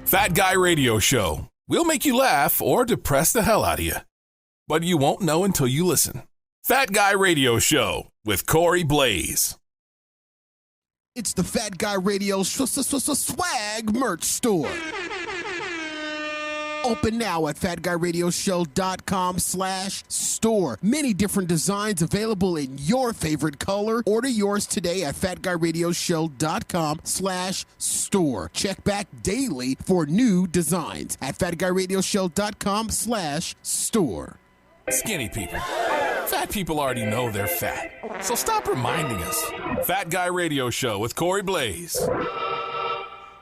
Fat Guy Radio Show. We'll make you laugh or depress the hell out of you. But you won't know until you listen. Fat Guy Radio Show with Corey Blaze. It's the Fat Guy Radio Swag merch store. Open now at FatGuyRadioShow.com/store. Many different designs available in your favorite color. Order yours today at FatGuyRadioShow.com/store. Check back daily for new designs at FatGuyRadioShow.com/store. Skinny people. Fat people already know they're fat. So stop reminding us. Fat Guy Radio Show with Corey Blaze.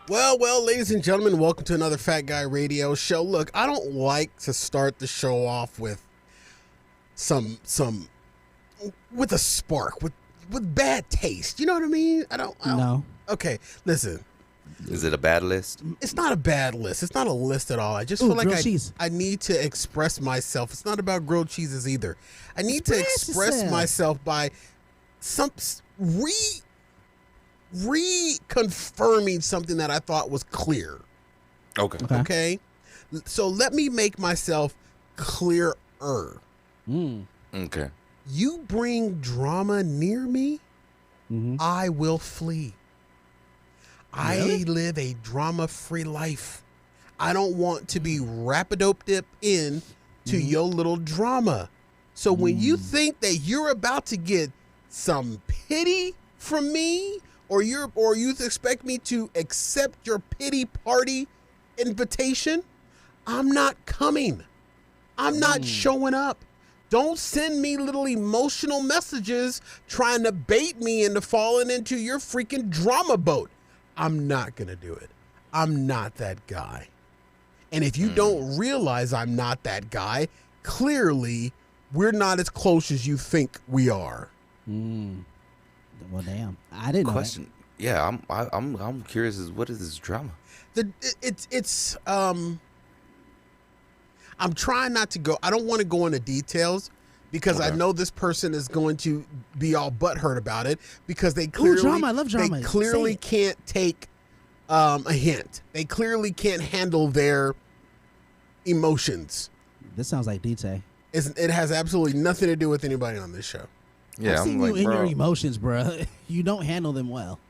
Well, ladies and gentlemen, welcome to another Fat Guy Radio Show. Look, I don't like to start the show off with with a spark, with bad taste. You know what I mean? I don't No. Okay, listen. Is it a bad list? It's not a bad list. It's not a list at all. I just feel like I need to express myself. It's not about grilled cheeses either. I need to express myself by some reconfirming something that I thought was clear. Okay. So let me make myself clearer. Okay. You bring drama near me, I will flee. Really? I live a drama-free life. I don't want to be wrap-a-dope dip in to your little drama. So when you think that you're about to get some pity from me, or you expect me to accept your pity party invitation, I'm not coming. I'm not showing up. Don't send me little emotional messages trying to bait me into falling into your freaking drama boat. I'm not going to do it. I'm not that guy. And if you don't realize I'm not that guy, clearly we're not as close as you think we are. Well, damn. I didn't know. Question. Yeah, I'm curious. What is this drama? I'm trying not to go. I don't want to go into details because I know this person is going to be all butthurt about it because they clearly drama. I love drama. They clearly can't take a hint. They clearly can't handle their emotions. This sounds like DT. It has absolutely nothing to do with anybody on this show. Yeah, I've seen you in your emotions, bro. You don't handle them well.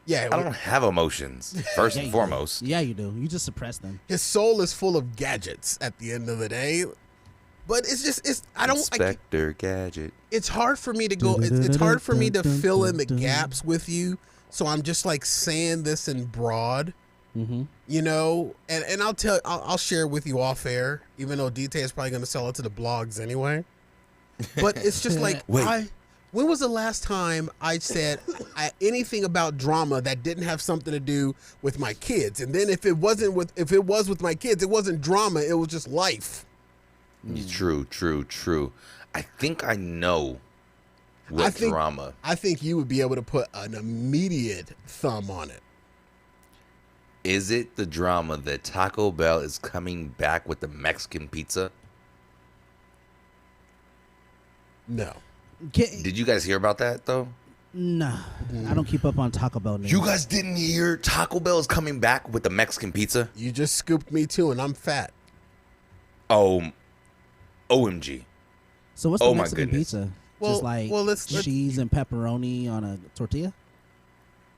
Yeah, I don't have emotions, first and foremost. Yeah, you do. You just suppress them. His soul is full of gadgets at the end of the day. But Inspector Gadget. It's hard for me to go. It's hard for me to fill in the gaps with you. So I'm just like saying this in broad, you know. And I'll share with you off air, even though DT is probably going to sell it to the blogs anyway. But it's just like, when was the last time I said anything about drama that didn't have something to do with my kids? And then if it was with my kids, it wasn't drama. It was just life. True. I think I know what drama. I think you would be able to put an immediate thumb on it. Is it the drama that Taco Bell is coming back with the Mexican pizza? No. Did you guys hear about that, though? Nah, I don't keep up on Taco Bell news. You guys didn't hear Taco Bell is coming back with the Mexican pizza? You just scooped me, too, and I'm fat. Oh, OMG. So what's the Mexican pizza? Well, just like cheese and pepperoni on a tortilla?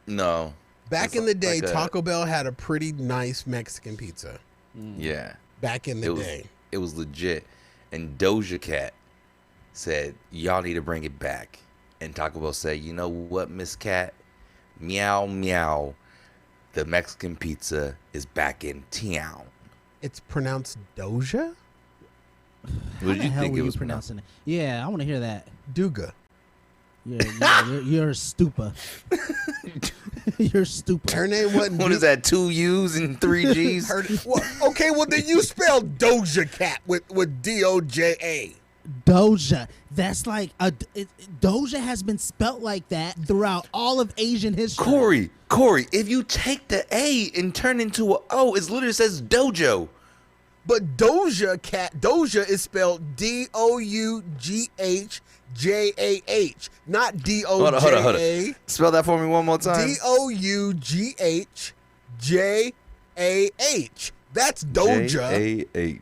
No. Back in the day, Taco Bell had a pretty nice Mexican pizza. Yeah. Back in the day. It was legit. And Doja Cat said, y'all need to bring it back. And Taco Bell said, you know what, Miss Cat? Meow, meow. The Mexican pizza is back in town. It's pronounced Doja? What did you think it was pronouncing it? Yeah, I want to hear that. Duga. You're stupid. You're stupid. Her name wasn't. What is that? 2 U's and 3 G's? Well, then you spell Doja Cat with D-O-J-A. Doja. That's like Doja has been spelt like that throughout all of Asian history. Corey, if you take the A and turn into a O, it literally says dojo. But Doja is spelled D-O-U-G-H-J-A-H, not D-O-J-A. Hold on. Spell that for me one more time. D-O-U-G-H-J-A-H. That's Doja. J-A-H.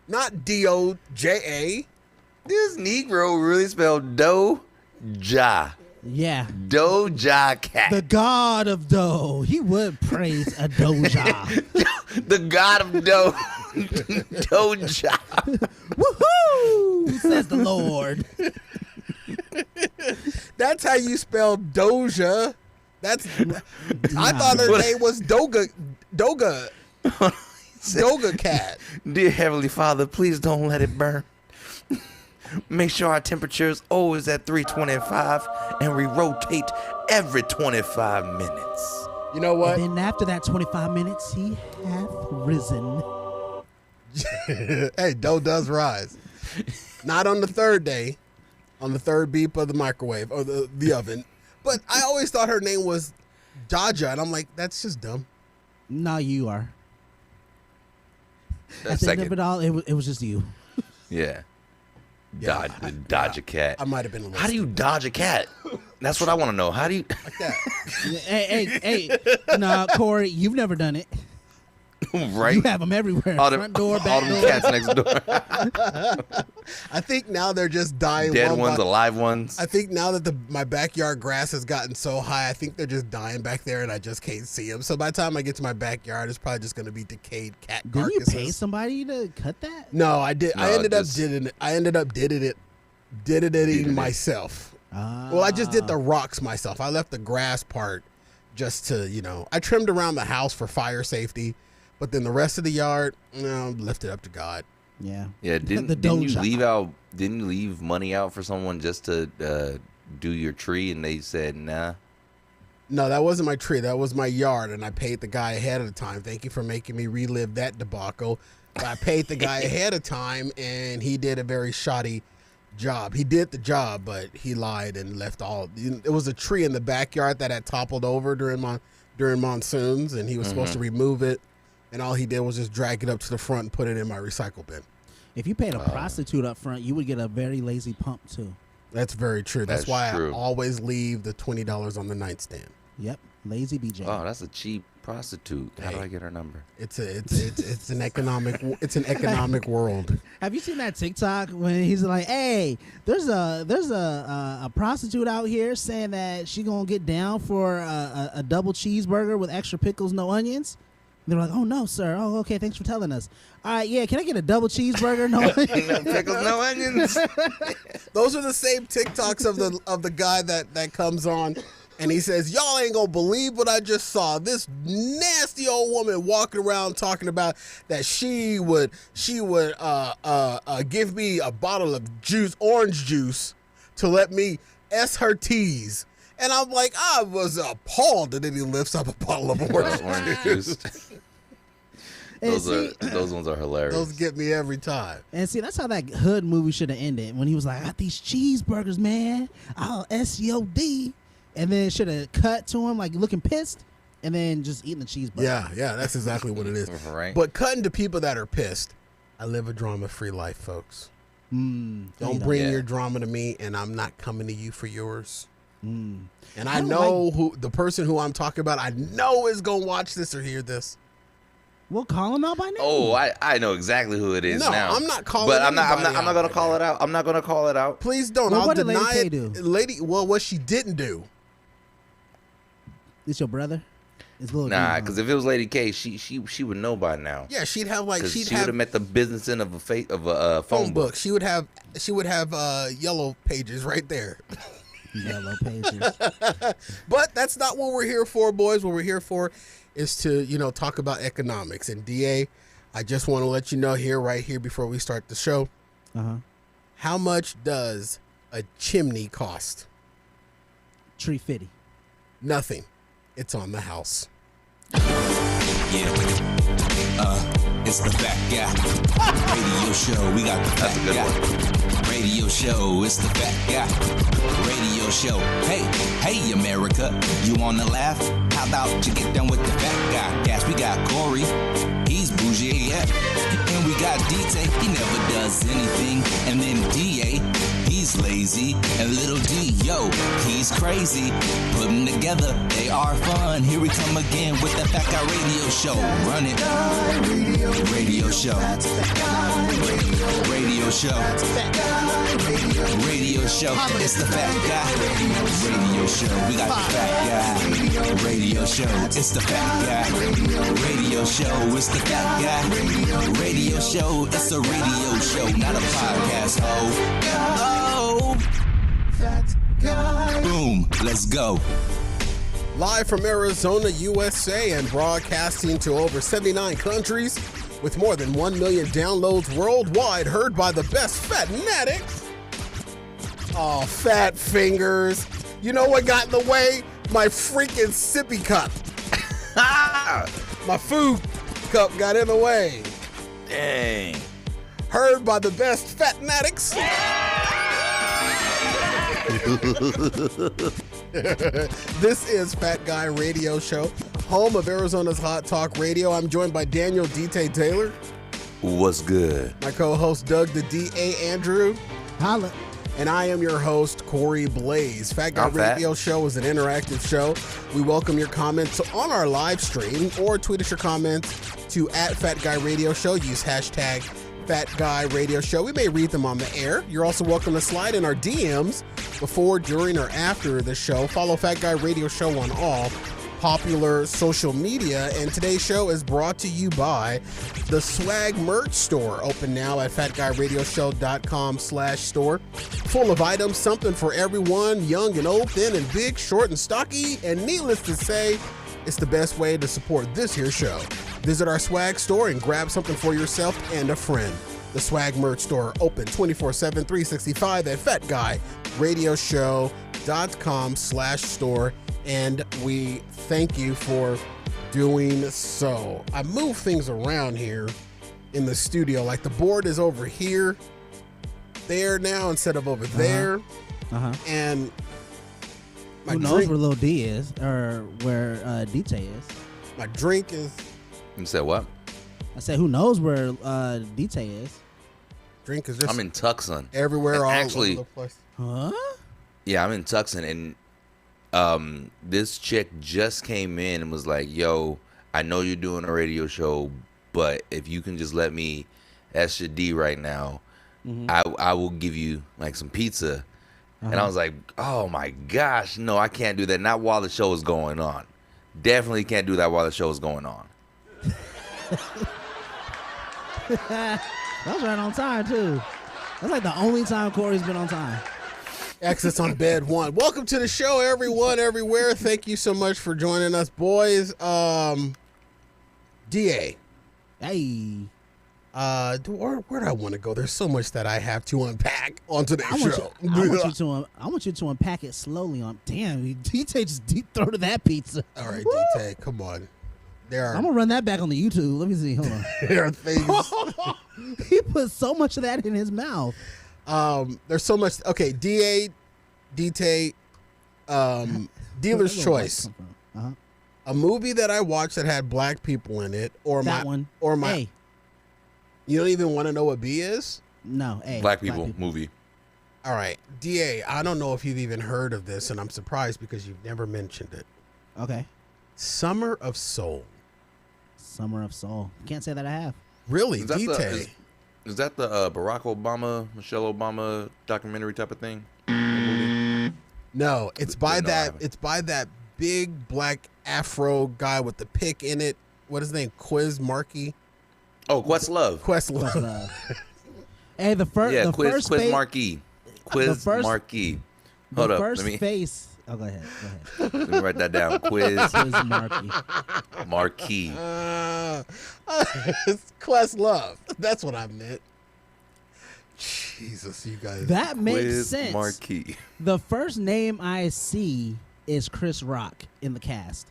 Not D-O-J-A. This Negro really spelled Doja. Yeah. Doja Cat. The god of dough. He would praise a Doja. The god of dough. Doja. Woohoo! Says the Lord. That's how you spell Doja. I thought her name was Doga Cat. Dear Heavenly Father, please don't let it burn. Make sure our temperature is always at 325 and we rotate every 25 minutes. You know what? And then after that 25 minutes, he hath risen. Hey, dough does rise. Not on the third day, on the third beep of the microwave or the oven. But I always thought her name was Jaja, and I'm like, that's just dumb. No, you are. At the end of it all, it was just you. Yeah. Yeah, Dodge a cat. I might have been a little How do you dodge a cat? That's what I want to know. How do you? like that. Hey. No, Corey, you've never done it. Right? You have them everywhere. All Front door, all back them door. cats next door. I think now they're just dying. Dead one ones, by- alive ones. I think now that my backyard grass has gotten so high, I think they're just dying back there, and I just can't see them. So by the time I get to my backyard, it's probably just going to be decayed cat Didn't you carcasses. pay somebody to cut that? No, I did. No, I ended just- up did it myself. Well, I just did the rocks myself. I left the grass part just to, I trimmed around the house for fire safety, but then the rest of the yard, left it up to God. Yeah. Yeah, The didn't you Doja. leave money out for someone just to do your tree and they said nah? No, that wasn't my tree. That was my yard, and I paid the guy ahead of time. Thank you for making me relive that debacle. But I paid the guy ahead of time, and he did a very shoddy job. He did the job, but he lied and left all. It was a tree in the backyard that had toppled over during monsoons, and he was supposed to remove it, and all he did was just drag it up to the front and put it in my recycle bin. If you paid a prostitute up front, you would get a very lazy pump too. That's very true. That's why true. I always leave the $20 on the nightstand. Yep. Lazy BJ. Oh, that's a cheap prostitute. How do I get her number? It's an economic world. Have you seen that TikTok when he's like, "Hey, there's a prostitute out here saying that she gonna get down for a double cheeseburger with extra pickles, no onions." And they're like, "Oh no, sir. Oh, okay. Thanks for telling us. All right, yeah. Can I get a double cheeseburger, no onions?" No pickles, no onions. Those are the same TikToks of the guy that comes on. And he says, y'all ain't gonna believe what I just saw. This nasty old woman walking around talking about that she would give me a bottle of orange juice, to let me S her T's. And I'm like, I was appalled. And then he lifts up a bottle of orange juice. Those ones are hilarious. Those get me every time. And see, that's how that hood movie should have ended. When he was like, "I got these cheeseburgers, man. I'll SCOD." And then should have cut to him like looking pissed, and then just eating the cheeseburger. Yeah, that's exactly what it is. Right. But cutting to people that are pissed. I live a drama-free life, folks. Don't bring your drama to me, and I'm not coming to you for yours. And I know who the person who I'm talking about, I know is going to watch this or hear this. We'll call him out by name. Oh, I know exactly who it is No, now. I'm not calling But I'm not anybody going out to right call now. it out. I'm not going to call it out. Please don't. Well, I'll what did deny Lady K it. do? Well, what she didn't do. It's your brother? It's little Nah, dude, because if it was Lady K, she would know by now. Yeah, she'd have like Because she'd she would have have met the business end of a phone book. She would have yellow pages right there. Yellow pages. But that's not what we're here for, boys. What we're here for is to, talk about economics. And DA, I just want to let you know right here before we start the show, how much does a chimney cost? $350. Nothing. It's on the house. Yeah. It's the Fat Guy Radio Show. We got the Fat Guy Radio Show. It's the Fat Guy Radio Show. Hey, America, you wanna laugh? How about you get down with the Fat Guy? Yes, we got Corey. He's bougie, yeah. And we got DJ. He never does anything. And then DA. He's lazy. And little D, yo, he's he's crazy. Put them together, they are fun. Here we come again with the Fat Guy Radio Show. Run it. Radio Show. Radio Show. Radio Show. It's the Fat Guy Radio Show. We got the Fat Guy Radio Show. It's the Fat Guy Radio Show. It's the Fat Guy Radio Show. It's a radio show, not a podcast. Oh, Fat Guy. Boom. Let's go. Live from Arizona, USA, and broadcasting to over 79 countries with more than 1 million downloads worldwide, heard by the best fatnatics. Oh, fat fingers. You know what got in the way? My freaking sippy cup. My food cup got in the way. Dang. Heard by the best fatnatics. This is Fat Guy Radio Show, home of Arizona's Hot Talk Radio. I'm joined by Daniel D.T. Taylor. What's good? My co-host Doug the D.A. Andrew. Holla. And I am your host, Corey Blaze. Fat Guy I'm fat. Radio Show is an interactive show. We welcome your comments on our live stream or tweet us your comments to @FatGuyRadioShow. Use hashtag Fat Guy Radio Show. We may read them on the air. You're also welcome to slide in our DMs before, during, or after the show. Follow Fat Guy Radio Show on all popular social media. And today's show is brought to you by the Swag Merch Store, open now at FatGuyRadioShow.com/store. Full of items, something for everyone, young and old, thin and big, short and stocky. And needless to say, it's the best way to support this here show. Visit our swag store and grab something for yourself and a friend. The Swag Merch Store, open 24/7, 365 at FatGuyRadioShow.com/store. And we thank you for doing so. I move things around here in the studio. Like the board is over here, there now instead of over there. And who knows where Lil D is or where DJ is? My drink is. You said what? I said, who knows where DJ is? Drink is just. I'm in Tucson. Everywhere, And all actually, over the place. Huh? Yeah, I'm in Tucson, and this chick just came in and was like, yo, I know you're doing a radio show, but if you can just let me S your D right now, I will give you like some pizza. And I was like, oh my gosh, no, I can't do that. Not while the show is going on. Definitely can't do that while the show is going on. That was right on time, too. That's like the only time Corey's been on time. Exits on bed one. Welcome to the show, everyone, everywhere. Thank you so much for joining us, boys. DA. Hey. Where do I want to go? There's so much that I have to unpack on today's show. I want you to unpack it slowly. Damn, DJ just deep throated that pizza. All right, Woo! DT, come on. I'm gonna run that back on the YouTube. Let me see. Hold on. There are things. He put so much of that in his mouth. There's so much. Okay, DA, DT, Dealer's Choice. A movie that I watched that had black people in it, or that my one, or my. A. You don't even want to know what B is? No, A. Black people movie. All right, DA. I don't know if you've even heard of this, and I'm surprised because you've never mentioned it. Okay. Summer of Soul. Summer of Soul. Can't say that I have. Really, Is that the- DT? Is that the Barack Obama, Michelle Obama documentary type of thing? No, it's by No, I that. haven't. It's by that big black Afro guy with the pick in it. What is his name? Quiz Markey. Oh, Questlove. Questlove. Hey, the first. Yeah, the Quiz first face, Marquee. Quiz first- Marquee. The Hold up. first Let me face. Oh, go ahead. let me write that down. Quiz Quiz Markey. Marquee. It's Questlove. That's what I meant. Jesus, you guys. That makes Quiz sense. Marquee. The first name I see is Chris Rock in the cast.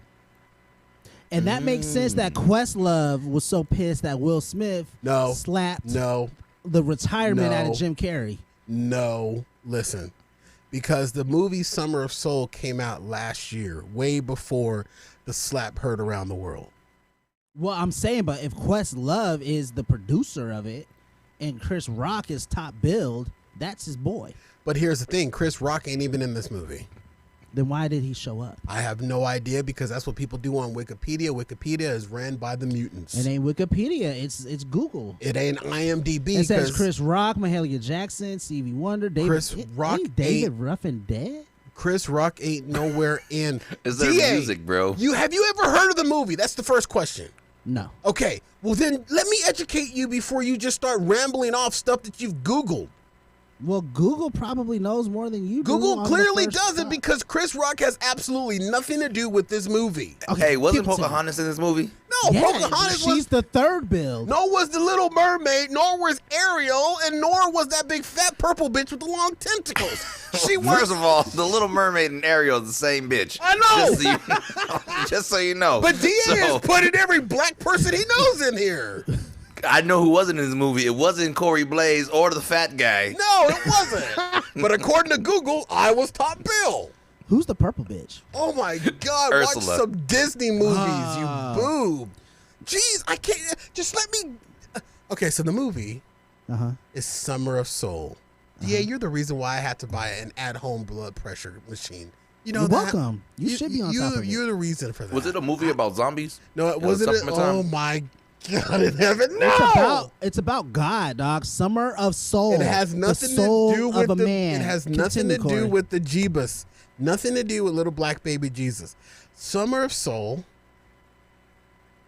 And that makes sense that Questlove was so pissed that Will Smith slapped No. the retirement out No. of Jim Carrey. No. Listen. Because the movie Summer of Soul came out last year, way before the slap heard around the world. Well, I'm saying, but if Questlove is the producer of it and Chris Rock is top billed, that's his boy. But here's the thing. Chris Rock ain't even in this movie. Then why did he show up? I have no idea because that's what people do on Wikipedia. Wikipedia is ran by the mutants. It ain't Wikipedia. It's Google. It ain't IMDb. It says Chris Rock, Mahalia Jackson, Stevie Wonder, David. Chris Rock ain't David Ruffin dead? Chris Rock ain't nowhere in. Is there music, bro? Have you ever heard of the movie? That's the first question. No. Okay. Well, then let me educate you before you just start rambling off stuff that you've Googled. Well, Google probably knows more than you do. Google clearly doesn't because Chris Rock has absolutely nothing to do with this movie. Okay, wasn't Pocahontas in this movie? No, Yeah, Pocahontas she's the third build. Nor was the Little Mermaid, nor was Ariel, and nor was that big fat purple bitch with the long tentacles. She was. First of all, the Little Mermaid and Ariel is the same bitch. I know. Just so you know. But DA has put in every black person he knows in here. I know who wasn't in this movie. It wasn't Corey Blaze or the fat guy. No, it wasn't. But according to Google, I was top bill. Who's the purple bitch? Oh my God! Ursula. Watch some Disney movies, you boob. Jeez, I can't. Just let me. Okay, so the movie is Summer of Soul. Yeah, you're the reason why I had to buy an at-home blood pressure machine. You know You're that? welcome. You should be on top of it. You're the reason for that. Was it a movie about zombies? No, it wasn't. Oh my God in heaven! No. It's about God, dog. Summer of Soul. It has nothing the soul to do with of a the man. It has nothing to do with the Jeebus. Nothing to do with little black baby Jesus. Summer of Soul.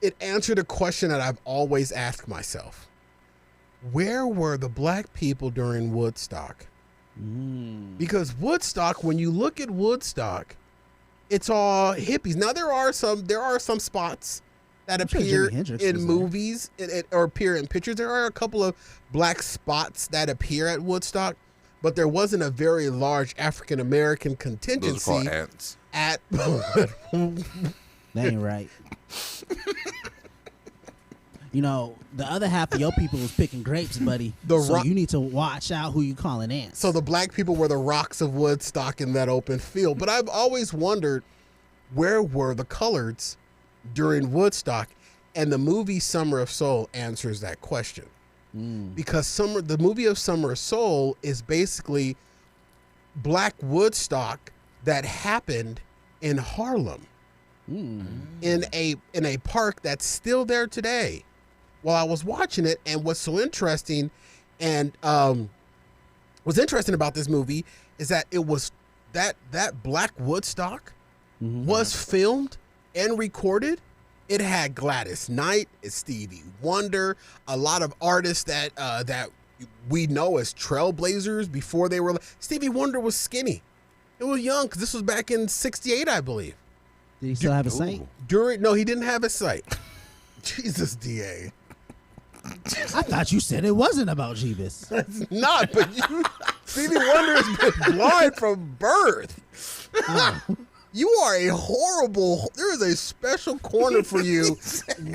It answered a question that I've always asked myself. Where were the black people during Woodstock? Because Woodstock, when you look at Woodstock, it's all hippies. Now there are some spots that appear in movies or appear in pictures. There are a couple of black spots that appear at Woodstock, but there wasn't a very large African American contingency. Those are called ants. At That ain't right. You know, the other half of your people was picking grapes, buddy. So you need to watch out who you calling ants. So the black people were the rocks of Woodstock in that open field. But I've always wondered, where were the coloreds during Woodstock? And the movie Summer of Soul answers that question. Because the movie of Summer of Soul is basically black Woodstock that happened in Harlem. In a park that's still there today. While I was watching it, and what's so interesting and what's interesting about this movie is that it was that black Woodstock was filmed and recorded. It had Gladys Knight, Stevie Wonder, a lot of artists that we know as trailblazers before they were. Stevie Wonder was skinny. It was young because this was back in '68, I believe. Did he still have a sight? No, he didn't have a sight. Jesus, DA. I thought you said it wasn't about Jeebus. It's not, but Stevie Wonder has been blind from birth. You are a horrible. There is a special corner for you,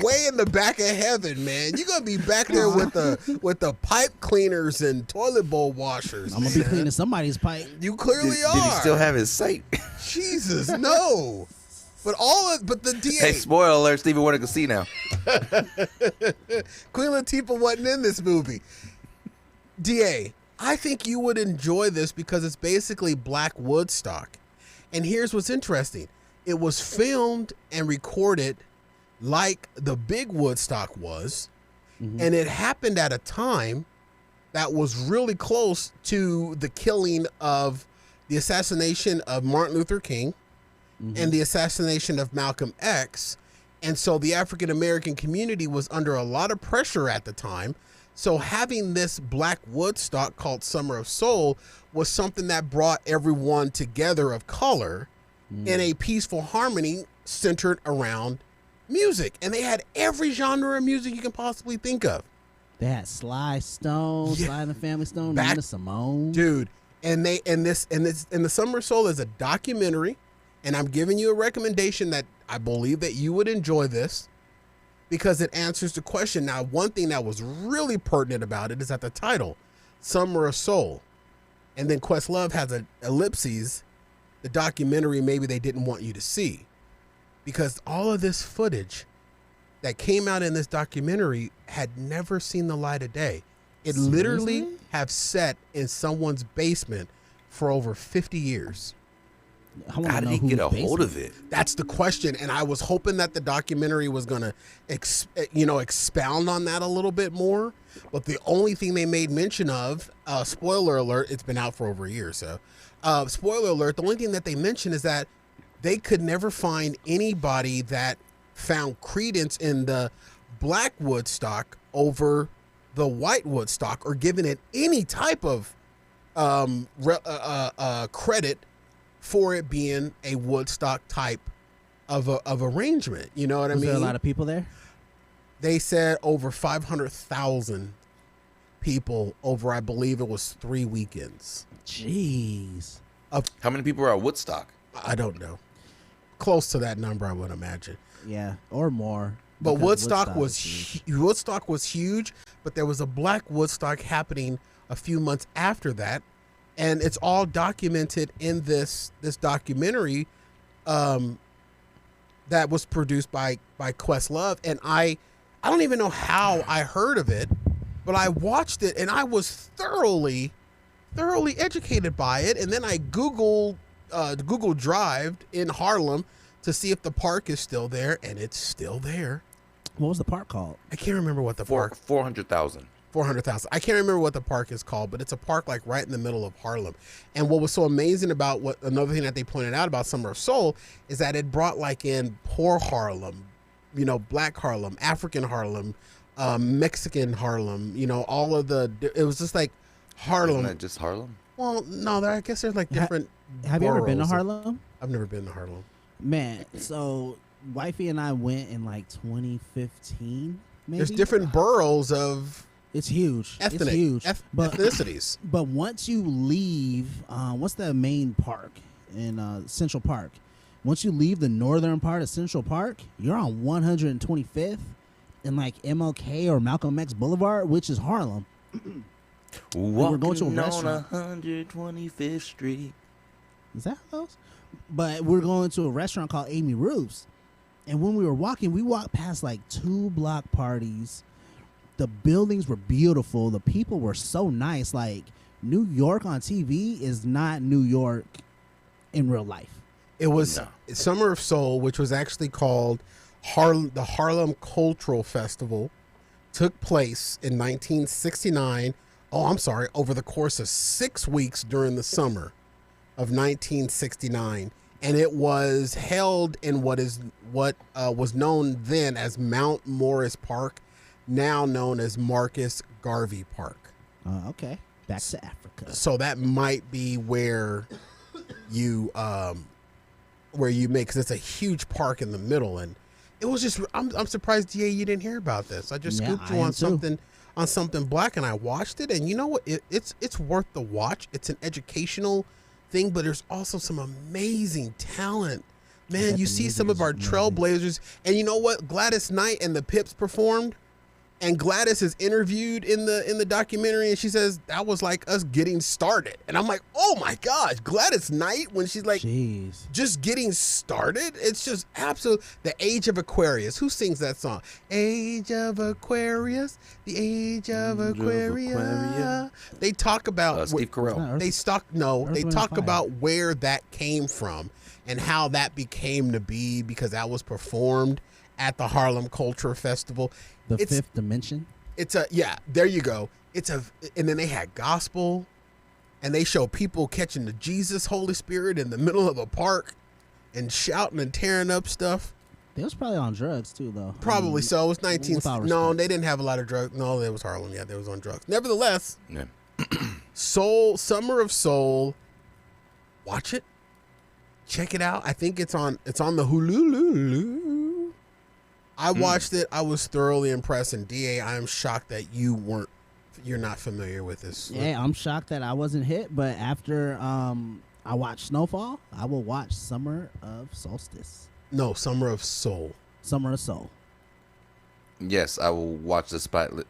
way in the back of heaven, man. You're gonna be back there with the pipe cleaners and toilet bowl washers. I'm gonna be cleaning somebody's pipe. You clearly are. Did he still have his sight? Jesus, no. But the DA. Hey, spoiler alert! Stevie Wonder can see now. Queen Latifah wasn't in this movie. DA, I think you would enjoy this because it's basically black Woodstock. And here's what's interesting. It was filmed and recorded like the big Woodstock was. And it happened at a time that was really close to the killing of the assassination of Martin Luther King and the assassination of Malcolm X. And so the African American community was under a lot of pressure at the time. So having this black Woodstock called Summer of Soul was something that brought everyone together of color in a peaceful harmony centered around music. And they had every genre of music you can possibly think of. They had Sly Stone, Sly and the Family Stone, Nina Simone. Dude, and the Summer of Soul is a documentary. And I'm giving you a recommendation that I believe that you would enjoy this because it answers the question. Now, one thing that was really pertinent about it is that the title, Summer of Soul, and then Questlove has an ellipses, the documentary maybe they didn't want you to see, because all of this footage that came out in this documentary had never seen the light of day. It literally have sat in someone's basement for over 50 years. I want How to did know he who's get a hold basing of it? That's the question, and I was hoping that the documentary was gonna, expound on that a little bit more. But the only thing they made mention of, spoiler alert, it's been out for over a year, so spoiler alert. The only thing that they mentioned is that they could never find anybody that found credence in the black Woodstock over the white Woodstock, or given it any type of credit for it being a Woodstock type of arrangement. You know what I mean? Was there a lot of people there? They said over 500,000 people over, I believe it was 3 weekends. Jeez. How many people were at Woodstock? I don't know. Close to that number, I would imagine. Yeah, or more. But because Woodstock was is huge. Woodstock was huge, but there was a black Woodstock happening a few months after that, and it's all documented in this documentary that was produced by Questlove. And I don't even know how I heard of it, but I watched it and I was thoroughly educated by it. And then I Google Drived in Harlem to see if the park is still there, and it's still there. What was the park called? I can't remember what the park. 400,000. 400,000. I can't remember what the park is called, but it's a park like right in the middle of Harlem. And what was so amazing about another thing that they pointed out about Summer of Soul is that it brought like in poor Harlem, black Harlem, African Harlem, Mexican Harlem, all of it was just like Harlem. Isn't that just Harlem? Well, no, I guess there's like different. Have you ever been to boroughs. Harlem? I've never been to Harlem. Man, so wifey and I went in like 2015. Maybe. There's different boroughs of It's huge. ethnic, It's huge. ethnicities. But once you leave, what's the main park in Central Park? Once you leave the northern part of Central Park, you're on 125th and like MLK or Malcolm X Boulevard, which is Harlem. We're going to a restaurant. on 125th Street. Is that close? But we're going to a restaurant called Amy Roof's. And when we were walking, we walked past like 2 block parties. The buildings were beautiful. The people were so nice. Like, New York on TV is not New York in real life. It was Summer of Soul, which was actually called the Harlem Cultural Festival, took place in 1969. Oh, I'm sorry, over the course of 6 weeks during the summer of 1969. And it was held in what was known then as Mount Morris Park, now known as Marcus Garvey Park. Okay. Back to Africa. So that might be where you make, because it's a huge park in the middle. And it was just, I'm surprised, DA, you didn't hear about this. I just scooped you on something black, and I watched it, and you know what? It's worth the watch. It's an educational thing, but there's also some amazing talent. Man, you see some of our trailblazers, and you know what? Gladys Knight and the Pips performed, and Gladys is interviewed in the documentary, and she says that was like us getting started. And I'm like, oh my gosh, Gladys Knight, when she's like, jeez, just getting started. It's just absolute. The Age of Aquarius. Who sings that song? Age of Aquarius, the Age of Aquarius. They talk about Steve Carell. They talk about where that came from and how that became to be, because that was performed at the Harlem Culture Festival. The Fifth Dimension. There you go. And then they had gospel, and they show people catching the Jesus Holy Spirit in the middle of a park and shouting and tearing up stuff. They was probably on drugs too, though. Probably so. It was 19. No, they didn't have a lot of drugs. No, it was Harlem. Yeah, they was on drugs. Nevertheless, Summer of Soul. Watch it. Check it out. I think it's on the Hulu. I watched it. I was thoroughly impressed. And DA, I am shocked that you're not familiar with this. Yeah, I'm shocked that I wasn't hit. But after I watched Snowfall, I will watch Summer of Solstice. No, Summer of Soul. Summer of Soul. Yes, I will watch the Spotless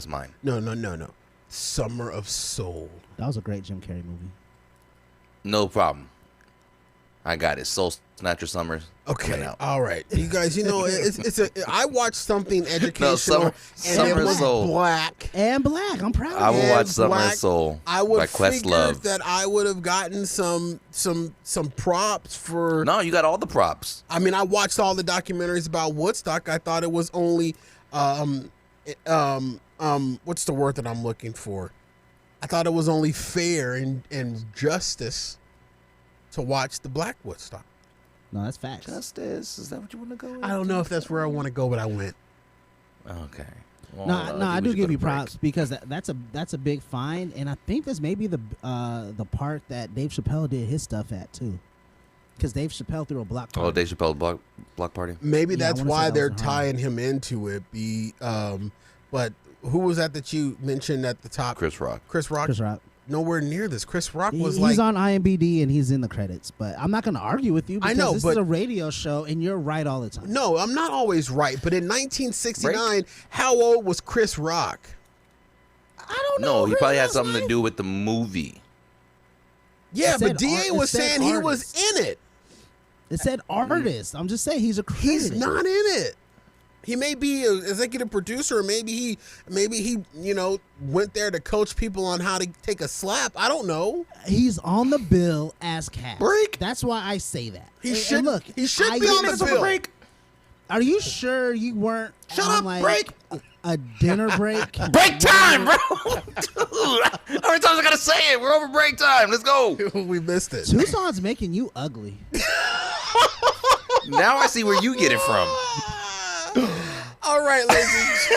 Mind. No. Summer of Soul. That was a great Jim Carrey movie. No problem. I got it. Soul Snatcher Summer. Okay, out. all right, you guys. You know, I watched something educational, Summer and it was Soul. black. And black. I'm proud I of you. will watch Summer Black. Soul I would by Questlove. that I would have gotten some props for. No, you got all the props. I mean, I watched all the documentaries about Woodstock. I thought it was only what's the word that I'm looking for? I thought it was only fair and justice to watch the Black Woodstock. No, that's facts. Justice. Is that what you want to go with? I don't know if that's where I want to go, but I went. Okay. Well, No, I no, think I we do should give go you to break. props because that's a big find, and I think that's maybe the part that Dave Chappelle did his stuff at too, because Dave Chappelle threw a block party. Oh, Dave Chappelle block party. Maybe Yeah, I that's wanna say why that they're was in Harlem. tying him into it. But who was that you mentioned at the top? Chris Rock. Chris Rock. Chris Rock. Nowhere near this. Chris Rock was He's like. on IMDb and he's in the credits, but I'm not going to argue with you. I Because know, this but- is a radio show, and you're right all the time. No, I'm not always right. But in 1969, how old was Chris Rock? I don't know. No, he Chris probably had Rock's something to like- do with the movie. Yeah, It but said DA art- it was said saying he was artist. in it. It said artist. I'm just saying he's a credited. He's not in it. He may be an executive producer, or maybe he, went there to coach people on how to take a slap. I don't know. He's on the bill as cast. Break. That's why I say that. He And should look. He should I be on get the it. bill. Are you sure you weren't Shut on up, like break. a dinner break? Break time, bro. Dude, how many times I gotta say it? We're over break time. Let's go. We missed it. Tucson's making you ugly. Now I see where you get it from. All right, ladies.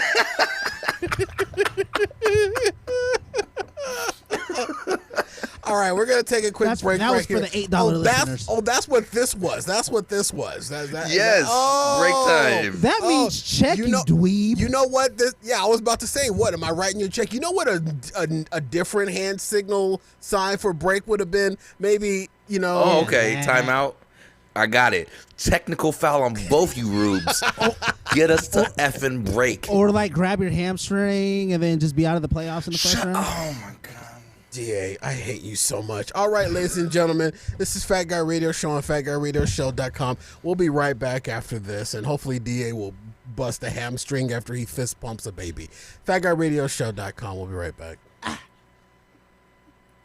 All right, we're gonna take a quick That's- break. that right was for here. the $8 listeners. That's what this was. That's what this was. Yes, break time. That Oh, means check, you dweeb. You know what? I was about to say, what am I writing you a check? You know what a different hand signal sign for break would have been? Maybe, Oh, okay. Yeah. Timeout. I got it. Technical foul on both you rubes. Get us to effing break. Or like grab your hamstring and then just be out of the playoffs in the first round. Oh my god. DA, I hate you so much. All right, ladies and gentlemen, this is Fat Guy Radio Show on FatGuyRadioShow.com. We'll be right back after this, and hopefully DA will bust a hamstring after he fist pumps a baby. FatGuyRadioShow.com. We'll be right back.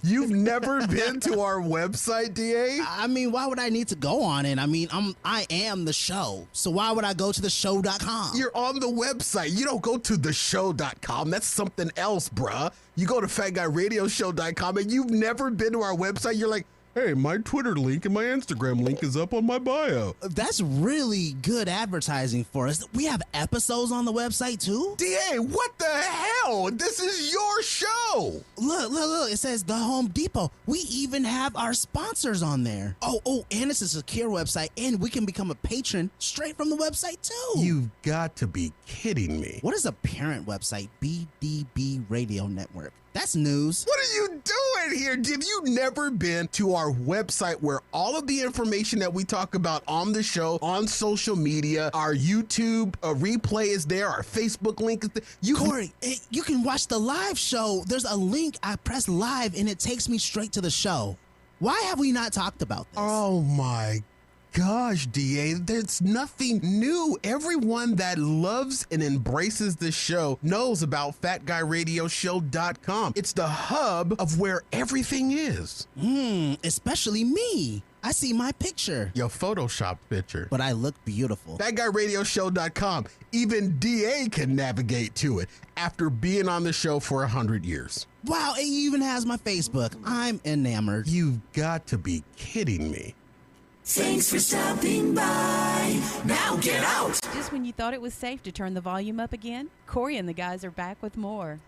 You've never been to our website, DA? I mean, why would I need to go on it? I mean, I am the show. So why would I go to the show.com? You're on the website. You don't go to theshow.com. That's something else, bruh. You go to FatGuyRadioShow.com, and you've never been to our website. You're like, hey, my Twitter link and my Instagram link is up on my bio. That's really good advertising for us. We have episodes on the website too. DA, what the hell? This is your show. Look. It says the Home Depot. We even have our sponsors on there. Oh, and it's a secure website, and we can become a patron straight from the website too. You've got to be kidding me. What is a parent website? BDB Radio Network. That's news. What are you doing here? Have you never been to our website where all of the information that we talk about on the show, on social media, our YouTube replay is there, our Facebook link is there? Corey, you can watch the live show. There's a link. I press live, and it takes me straight to the show. Why have we not talked about this? Oh my gosh, DA, there's nothing new. Everyone that loves and embraces this show knows about FatGuyRadioShow.com. It's the hub of where everything is. Especially me. I see my picture, Your Photoshop picture. but I look beautiful. FatGuyRadioShow.com. Even DA can navigate to it after being on the show for 100 years. Wow, it even has my Facebook. I'm enamored. You've got to be kidding me. Thanks for stopping by. Now get out. Just when you thought it was safe to turn the volume up again, Corey and the guys are back with more.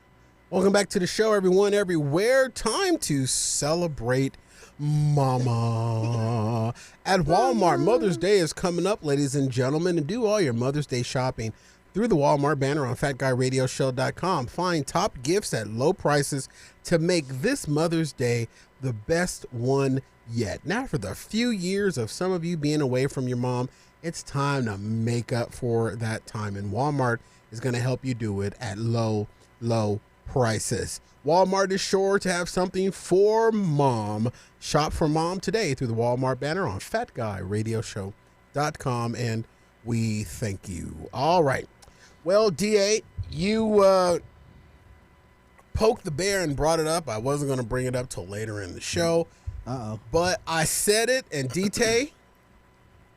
Welcome back to the show, everyone, everywhere. Time to celebrate Mama. At Walmart, Mother's Day is coming up, ladies and gentlemen, and do all your Mother's Day shopping through the Walmart banner on FatGuyRadioShow.com. Find top gifts at low prices to make this Mother's Day the best one yet. Now, for the few years of some of you being away from your mom, it's time to make up for that time, and Walmart is going to help you do it at low prices. Walmart is sure to have something for mom. Shop for mom today through the Walmart banner on FatGuyRadioShow.com, and we thank you. All right. Well, DA, you poked the bear and brought it up. I wasn't going to bring it up till later in the show. Uh-oh. But I said it, and DT,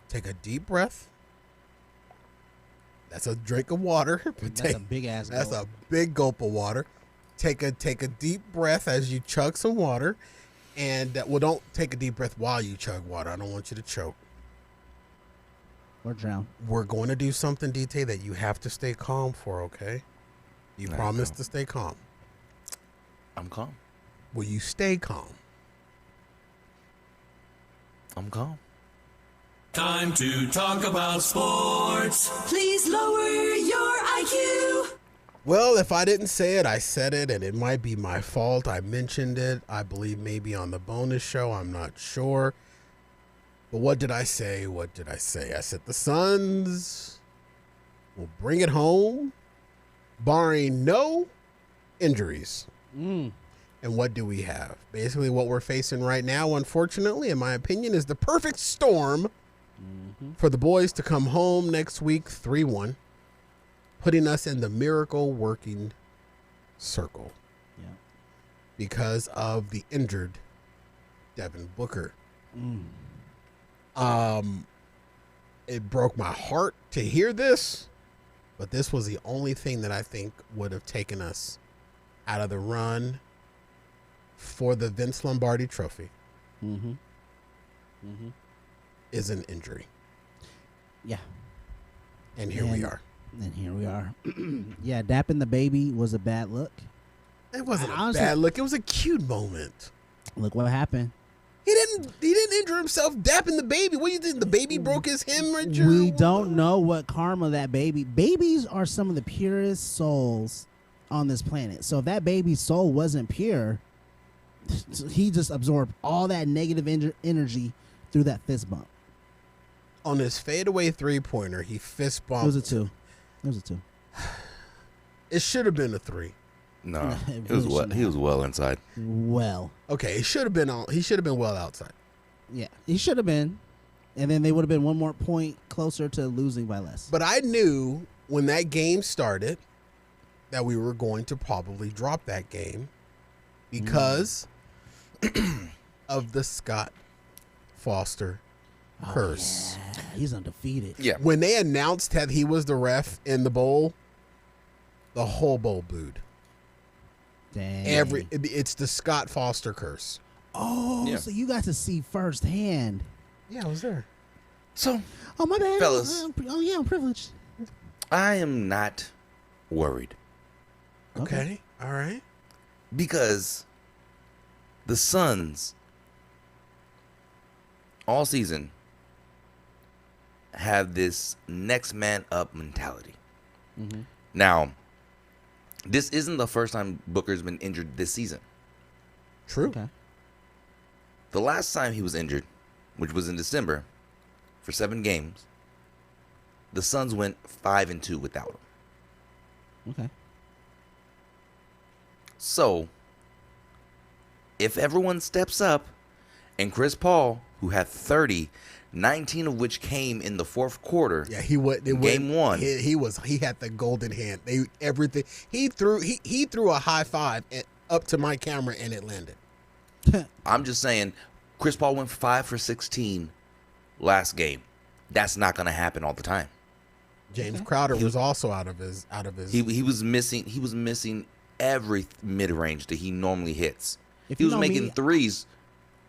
take a deep breath. That's a drink of water. That's a big ass That's gulp. a big gulp of water. Take a deep breath as you chug some water. And, don't take a deep breath while you chug water. I don't want you to choke. Or drown. We're going to do something, DT, that you have to stay calm for, okay? You promise to stay calm. I'm calm. Will you stay calm? I'm calm. Time to talk about sports. Please lower your IQ. Well, if I didn't say it, I said it, and it might be my fault. I mentioned it, I believe maybe on the bonus show. I'm not sure. But what did I say? I said the Suns will bring it home, barring no injuries. And what do we have? Basically, what we're facing right now, unfortunately, in my opinion, is the perfect storm for the boys to come home next week 3-1, putting us in the miracle working circle because of the injured Devin Booker. It broke my heart to hear this, but this was the only thing that I think would have taken us out of the run for the Vince Lombardi Trophy. Is an injury. Yeah. And here we are. And here we are. Yeah, dapping the baby was a bad look. It wasn't Honestly, a bad look. It was a cute moment. Look what happened. He didn't injure himself dapping the baby. What do you think? The baby broke his hemorrhage? We don't know what karma that baby. Babies are some of the purest souls on this planet. So if that baby's soul wasn't pure, he just absorbed all that negative energy through that fist bump. On his fadeaway 3-pointer, he fist bumped. It was a 2. It should have been a 3. No, It he was really well. shouldn't He was well inside. Well, Okay, he should have been well outside. yeah, he should have been, and then they would have been one more point closer to losing by less. But I knew when that game started that we were going to probably drop that game because of the Scott Foster curse. Yeah, he's undefeated. Yeah. When they announced that he was the ref in the bowl, the whole bowl booed. Dang. It's the Scott Foster curse. Oh, Yeah. so you got to see firsthand. Yeah, I was there. So, Oh, my bad. Fellas. Oh, yeah, I'm privileged. I am not worried Okay. All right. because the Suns all season have this next man up mentality. Now, this isn't the first time Booker's been injured this season. True. Okay. The last time he was injured, which was in December, for 7 games, the Suns went 5-2 without him. Okay. So, if everyone steps up, and Chris Paul, who had 30, 19 of which came in the fourth quarter. Yeah, he would. Game 1. He had the golden hand. Everything he threw a high five up to my camera and it landed. I'm just saying, Chris Paul went 5 for 16 last game. That's not going to happen all the time. James Crowder was also out of his. He was missing every mid range that he normally hits. If He you was know making me, threes,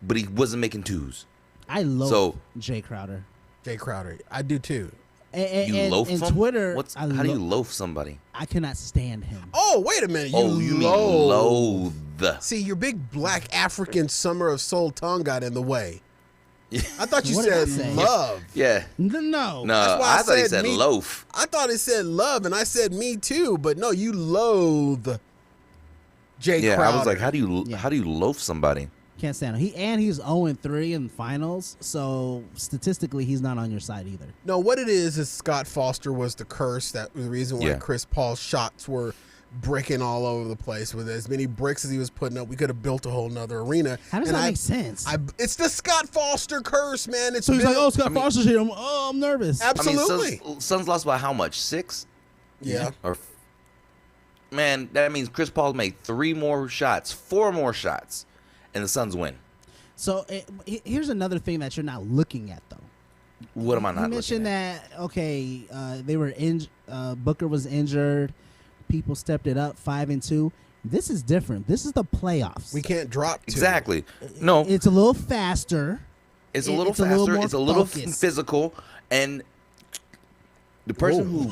but he wasn't making twos. I loathe So- Jay Crowder. Jay Crowder. I do too. And Loaf and him? Twitter, How do you loaf somebody? I cannot stand him. Oh, wait a minute. You mean loathe? See, your big black African Summer of Soul tongue got in the way. I thought you What did I said say? love. Yeah. No. No, That's why I I thought he said said me- loaf. I thought it said love, and I said me too. But no, you loathe Jay Yeah, Crowder. I was like, how do you Yeah. loaf somebody? Can't stand him. He's 0-3 in finals, so statistically he's not on your side either. No, what it is Scott Foster was the curse. That was the reason why Yeah. Chris Paul's shots were bricking all over the place with as many bricks as he was putting up. We could have built a whole nother arena. How does that make sense? It's the Scott Foster curse, man. It's so he's like, oh, Scott Foster's here. I'm nervous. Absolutely. Suns lost by how much? 6? Yeah. Man, that means Chris Paul made 4 more shots, and the Suns win. So here's another thing that you're not looking at, though. What am I not You mentioned looking at? that, okay, they were Booker was injured. People stepped it up 5-2. This is different. This is the playoffs. We can't drop 2. Exactly. No. It's a little faster. It's a little faster. It's a little physical. And the person who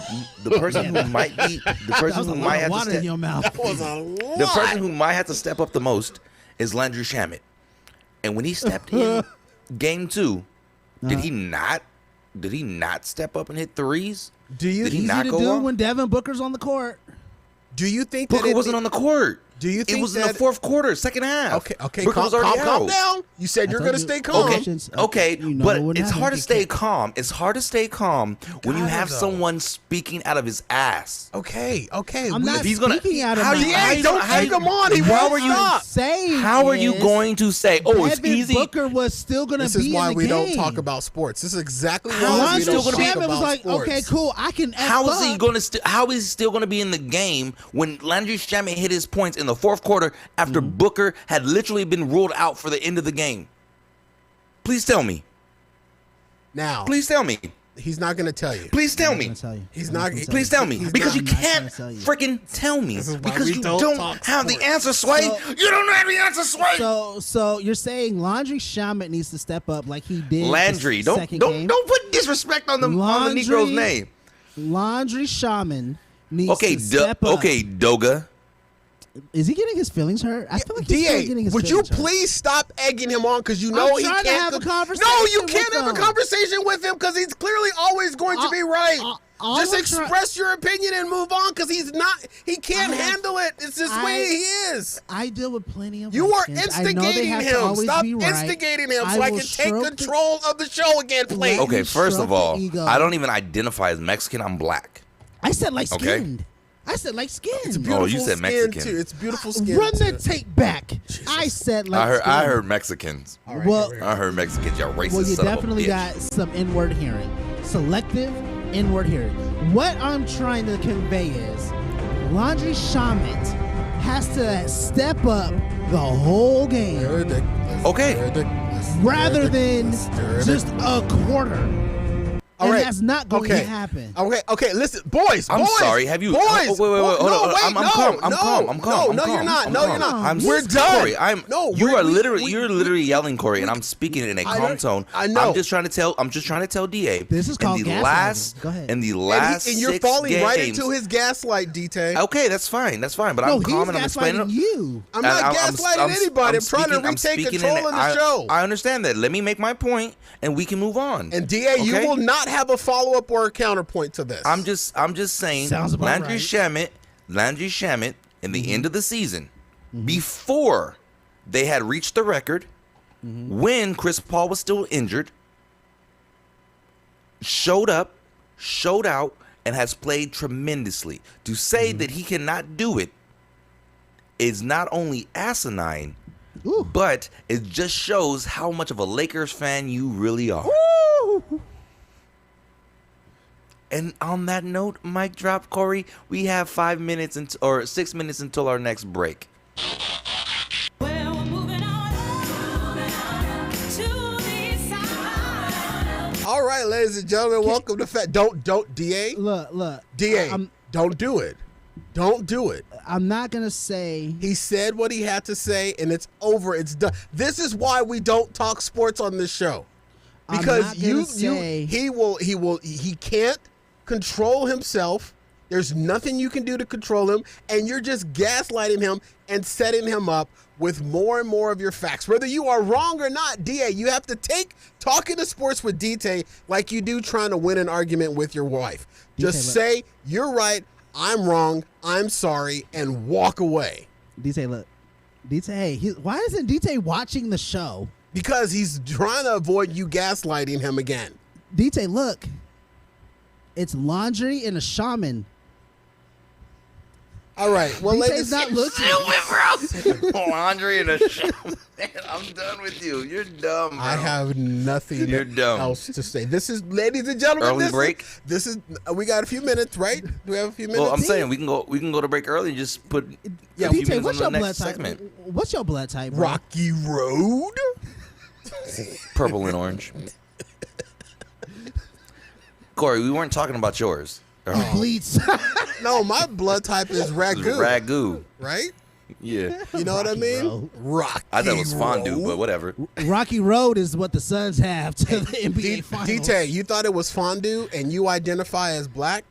might have to step your mouth. The person who might have to step up the most is Landry Shamet. And when he stepped in game 2, did he not step up and hit threes? Did he not go off? When Devin Booker's on the court? Do you think Booker wasn't on the court? Do you think it was in the fourth quarter, second half? Okay, Booker was already calm out. down. You said you're going to stay calm. Okay, but it's hard to stay calm. It's hard to stay calm when you have someone speaking out of his ass. Okay. I'm not speaking out of my ass. Don't take him on. He won't stop. How are you going to say, oh, it's easy? Booker was still going to be in the game. This is why we don't talk about sports. This is exactly why we don't talk about was like, sports. okay, cool. I can How is he still going to be in the game when Landry Shamet hit his points in the fourth quarter after Booker had literally been ruled out for the end of the game? Please tell me. Now. Please tell me. He's not going to tell you. Please tell me. He's not. Please tell me. Because you can't freaking tell me. Because you don't have the answer, Sway. You don't have the answer, Sway. So you're saying Landry Shamet needs to step up like he did. Landry. Don't put disrespect on the Negro's name. Landry Shamet needs to step up. Okay, Doga. Is he getting his feelings hurt? I feel like he's still getting his would feelings you please stop egging him on because you know he can't have a conversation. No, you can't have a conversation with him because he's clearly always going to be right. Just express your opinion and move on because he can't handle it. It's just the way he is. I deal with plenty of You are instigating him. Stop instigating him so I can take control of the show again, please. Okay, first of all, I don't even identify as Mexican. I'm black. I said like skinned. I said like skin. It's beautiful you said skin Mexican. too. It's beautiful skin. Run too. the tape back. Jesus. I said like skin. I heard Mexicans. Right, I heard Mexicans. Y'all racist. Well, you son definitely of a bitch. got some inward hearing. Selective inward hearing. What I'm trying to convey is Landry Shamet has to step up the whole game. Okay. Rather than just a quarter. All right. That's not going to happen. Okay, listen, boys. I'm sorry. Have you? Boys. Wait. Hold on. I'm calm. No, you're not. We're done. Corey, you're literally yelling, Corey, and I'm speaking in a calm tone. I know. I'm just trying to tell DA. This is called gaslighting. Go ahead. In the last and you're 6 falling games, right into his gaslight, DT. Okay, that's fine. But I'm calm and I'm explaining. You. I'm not gaslighting anybody. I'm trying to retake control of the show. I understand that. Let me make my point, and we can move on. And DA, you will not have a follow-up or a counterpoint to this. I'm just saying. Landry Shamet in the end of the season, before they had reached the record, when Chris Paul was still injured, showed up, showed out, and has played tremendously. To say that he cannot do it is not only asinine, but it just shows how much of a Lakers fan you really are. Woo! And on that note, mic drop, Corey, we have 5 minutes or 6 minutes until our next break. Well, we're moving on to the side. All right, ladies and gentlemen, welcome to Don't DA. Look. DA, don't do it. Don't do it. I'm not going to say. He said what he had to say, and it's over. It's done. This is why we don't talk sports on this show. Because he can't control himself. There's nothing you can do to control him, and you're just gaslighting him and setting him up with more and more of your facts. Whether you are wrong or not, DA, you have to take talking to sports with DT like you do trying to win an argument with your wife. Just say, you're right, I'm wrong, I'm sorry, and walk away. DT, look. DT, why isn't DT watching the show? Because he's trying to avoid you gaslighting him again. DT, look. It's Laundry and a shaman. All right. Well, ladies, not looking. Laundry in a shower. Man, I'm done with you. You're dumb, bro. I have nothing You're dumb. else to say. This is, ladies and gentlemen, Early break? This is. We got a few minutes, right? Do we have a few minutes? Well, I'm saying we can go to break early and just put Yeah, a few DJ, minutes what's on your the next blood type? segment. What's your blood type, bro? Rocky Road. Purple and orange. Corey, we weren't talking about yours. Bleeds. No, my blood type is ragu. Ragu. Right? Yeah. You know what I mean? Road. Rocky. I thought it was fondue, Road. but whatever. Rocky Road is what the Suns have to the NBA Finals. DT, you thought it was fondue and you identify as black?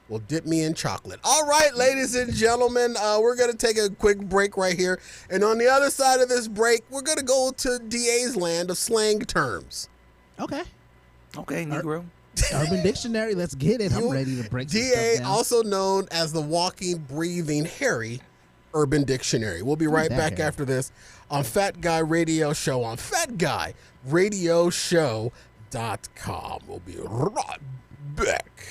Well, dip me in chocolate. All right, ladies and gentlemen, we're going to take a quick break right here. And on the other side of this break, we're going to go to DA's land of slang terms. Okay. Okay, Negro. Urban Dictionary, let's get it. I'm ready to break some DA, stuff down. also known as the walking, breathing, hairy Urban Dictionary. We'll be right that back hairy? after this on Fat Guy Radio Show on FatGuyRadioShow.com. We'll be right back.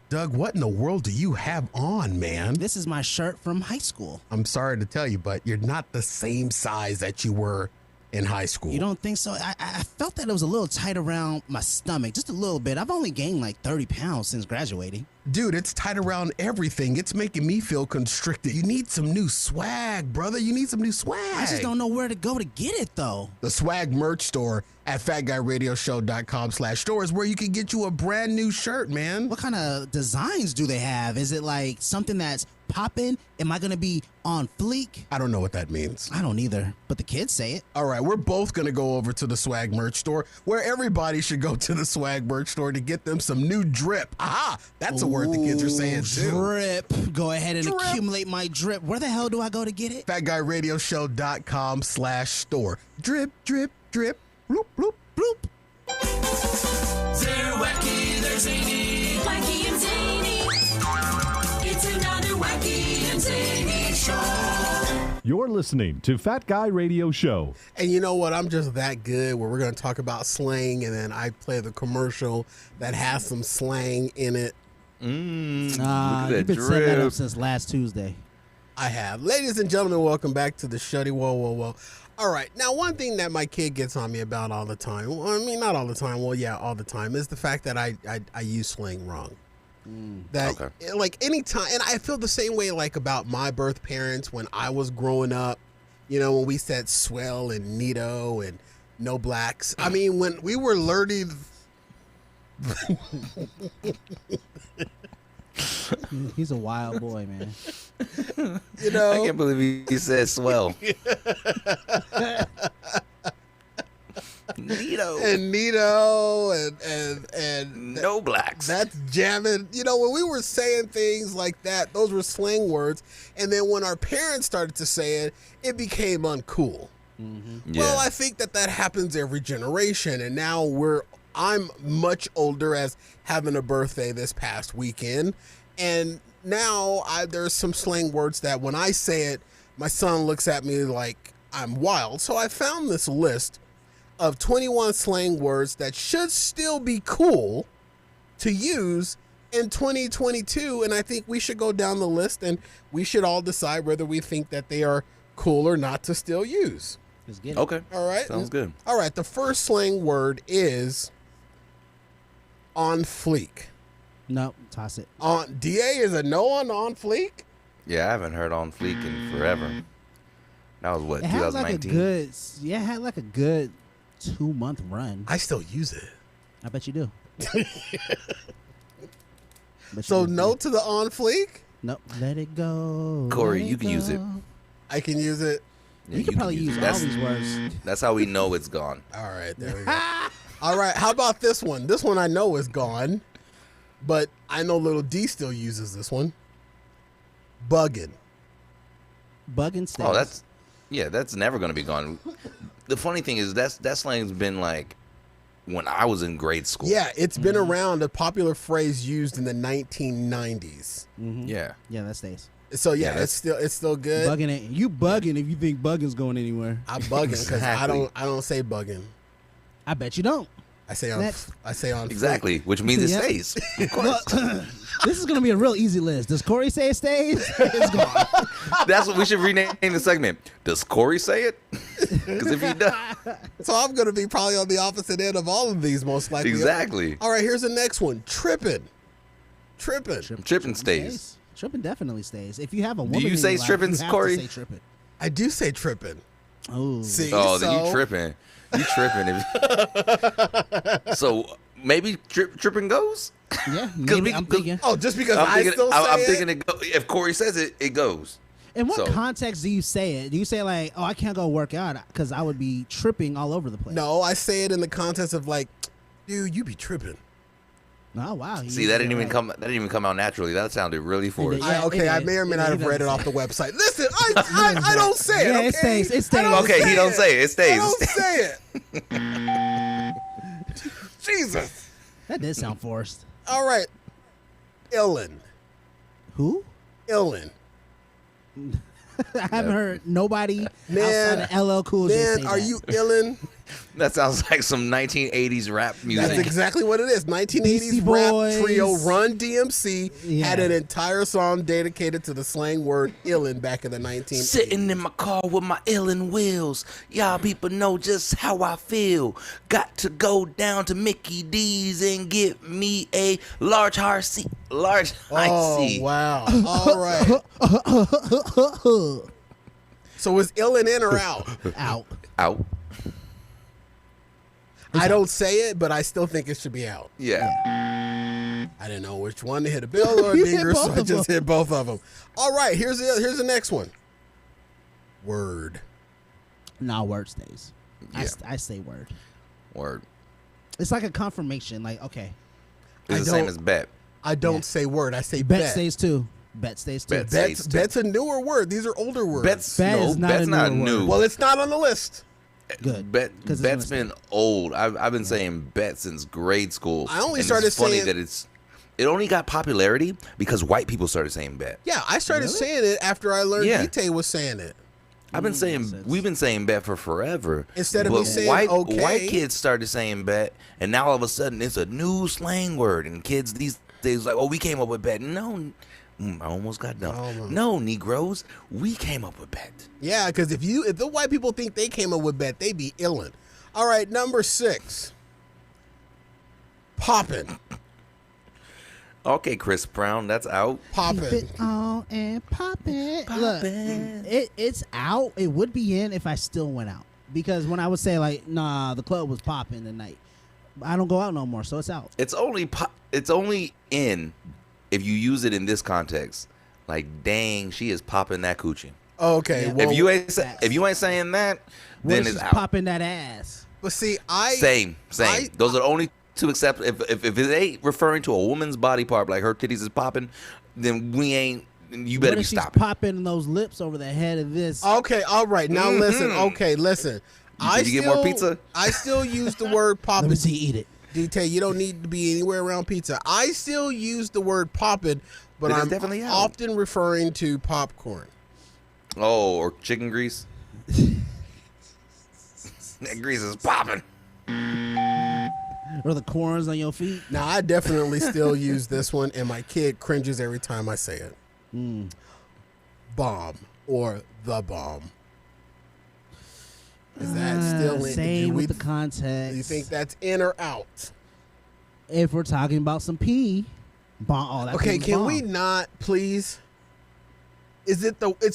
Doug, what in the world do you have on, man? This is my shirt from high school. I'm sorry to tell you, but you're not the same size that you were in high school. You don't think so? I felt that it was a little tight around my stomach, just a little bit. I've only gained like 30 pounds since graduating. Dude, it's tight around everything. It's making me feel constricted. You need some new swag, brother. You need some new swag. I just don't know where to go to get it, though. The swag merch store at FatGuyRadioShow.com/store is where you can get you a brand new shirt, man. What kind of designs do they have? Is it like something that's popping? Am I going to be on fleek? I don't know what that means. I don't either, but the kids say it. All right, we're both going to go over to the swag merch store, where everybody should go to the swag merch store to get them some new drip. Aha, that's a word the kids are saying too. Drip. Go ahead and Drip. accumulate my drip. Where the hell do I go to get it? FatGuyRadioShow.com/store. Drip, drip, drip. Bloop, bloop, bloop. They're wacky, they're zany. Wacky and zany. It's another wacky and zany show. You're listening to Fat Guy Radio Show. And you know what? I'm just that good where we're going to talk about slang, and then I play the commercial that has some slang in it. You've look at been that setting that up drip. since last Tuesday. I have. Ladies and gentlemen, welcome back to the Shuddy. Whoa, whoa, whoa. All right. Now, one thing that my kid gets on me about all the time, well, I mean, not all the time, well, yeah, all the time, is the fact that I use slang wrong. That, Okay. like, anytime, and I feel the same way, like, about my birth parents when I was growing up, you know, when we said swell and neato and no blacks. I mean, when we were learning... He's a wild boy, man. You know, I can't believe he said swell. Nito and No blacks. that's jamming. You know, when we were saying things like that, those were slang words. And then when our parents started to say it, it became uncool. Yeah. Well, I think that happens every generation. And now I'm much older, as having a birthday this past weekend. And now there's some slang words that when I say it, my son looks at me like I'm wild. So I found this list of 21 slang words that should still be cool to use in 2022. And I think we should go down the list and we should all decide whether we think that they are cool or not to still use. Let's get it. Okay. All right. Sounds good. All right. The first slang word is on fleek. No, toss it. On DA is a no on fleek. Yeah, I haven't heard on fleek in forever. That was what, It had like a 2019? it had like a good 2-month run. I still use it. I bet you do. Bet So you do. no to the on fleek. Nope. Let it go. Corey, let you can use it. go. I can use it. Yeah, You could probably use it. all these words. That's how we know it's gone. All right. There we go. All right. How about this one? This one I know is gone, but I know Little D still uses this one. Bugging. Bugging stays. Oh, that's never going to be gone. The funny thing is that slang's been like when I was in grade school. Yeah, it's been around, a popular phrase used in the 1990s. Yeah. Yeah, that stays. So yeah, Yeah, it's still good. Bugging it. You bugging if you think bugging's going anywhere. I'm bugging because Exactly. I don't say bugging. I bet you don't. I say on. Next. I say on. Exactly, which means it Yep. stays. Of course. Well, this is gonna be a real easy list. Does Corey say it stays? It's gone. That's what we should rename the segment. Does Corey say it? Because if he does, So I'm going to be probably on the opposite end of all of these, most likely. exactly. All right, here's the next one. Tripping. Tripping stays. Tripping definitely stays. If you have a woman, you in say your life, tripping, you have Corey? To say tripping. I do say tripping. Oh, See, Oh, then so you tripping. You tripping. So maybe tripping goes. yeah. 'Cause Maybe we- I'm 'cause- thinking. Oh, just because I'm I thinking. still say I'm it? thinking it go, if Corey says it, it goes. In what So- context do you say it? Do you say like, "Oh, I can't go work out because I would be tripping all over the place"? No, I say it in the context of like, dude, you be tripping. Oh wow. See, that didn't even come. That didn't even come out naturally. That sounded really forced. Yeah, I it may or may not is. have He read it doesn't off say the website. Listen, I don't say it. Yeah, Okay? it stays. It I stays. don't Okay, he don't say it. It stays. I don't say it. Jesus. That did sound forced. All right. Illin. Who? Illin. I haven't heard nobody Man, outside of LL Cool J say Man, are that. you illin? That sounds like some 1980s rap music. That's exactly what it is. 1980s Beastie rap Boys. trio Run DMC Yeah. had an entire song dedicated to the slang word illin back in the 1980s. Sitting in my car with my illin' wheels. Y'all people know just how I feel. Got to go down to Mickey D's and get me a large high C. Large high Oh, C. wow. All right. So is illin in or out? Out. Out. I don't say it, but I still think it should be out. Yeah. I didn't know which one to hit, a bill or a You hit dinger, so both I of just them. hit both of them. All right, here's the next one. Word. No, word stays. Yeah. I say word. Word. It's like a confirmation. Like, okay, I It's the same don't- as bet. I don't Yeah. say word. I say bet bet. stays too. Bet stays too. Bet. Bet's a newer word. These are older words. Bet's Bet no, is not bet's a not newer new. word. Well, it's not on the list. Good. Bet, 'Cause it's bet's a been old. I've been saying bet since grade school. I only And started it's funny saying- that it only got popularity because white people started saying bet. Yeah, I started saying it after I learned Yeah. Dite was saying it. I've been makes saying sense. we've been saying bet for forever. Instead of but me saying white okay. kids started saying bet, and now all of a sudden it's a new slang word, and kids these days like, oh, we came up with bet. No, I almost got done. Oh, No, Negroes, we came up with bet. Yeah, because if the white people think they came up with bet, they be illin'. All right, number 6. Poppin'. Okay, Chris Brown, that's out. Keep Poppin'. it on and pop it. Look, it's out. It would be in if I still went out. Because when I would say like, nah, the club was popping tonight. I don't go out no more, so it's out. It's only in if you use it in this context. Like, dang, she is popping that coochie. Okay, Yeah. well, if you ain't facts. if you ain't saying that, Where then she's it's out. popping that ass. but see, Same. I- Those are the only two except if it ain't referring to a woman's body part, like her titties is popping, then we ain't. You better What be if she's stopping. popping those lips over the head of this? Okay, all right. Now listen. Okay, listen. Did you get more pizza? I still use the word Let poppin'. me see, eat it. Detail, you don't need to be anywhere around pizza. I still use the word poppin', but It is I'm definitely out. often referring to popcorn. Oh, or chicken grease. That grease is popping. Or the corns on your feet. Now, I definitely still use this one, and my kid cringes every time I say it. Bomb or the bomb. Is that still in? Same with the context. Do you think that's in or out? If we're talking about some pee, bomb. Oh, that Okay, was can bomb. we not, please? It's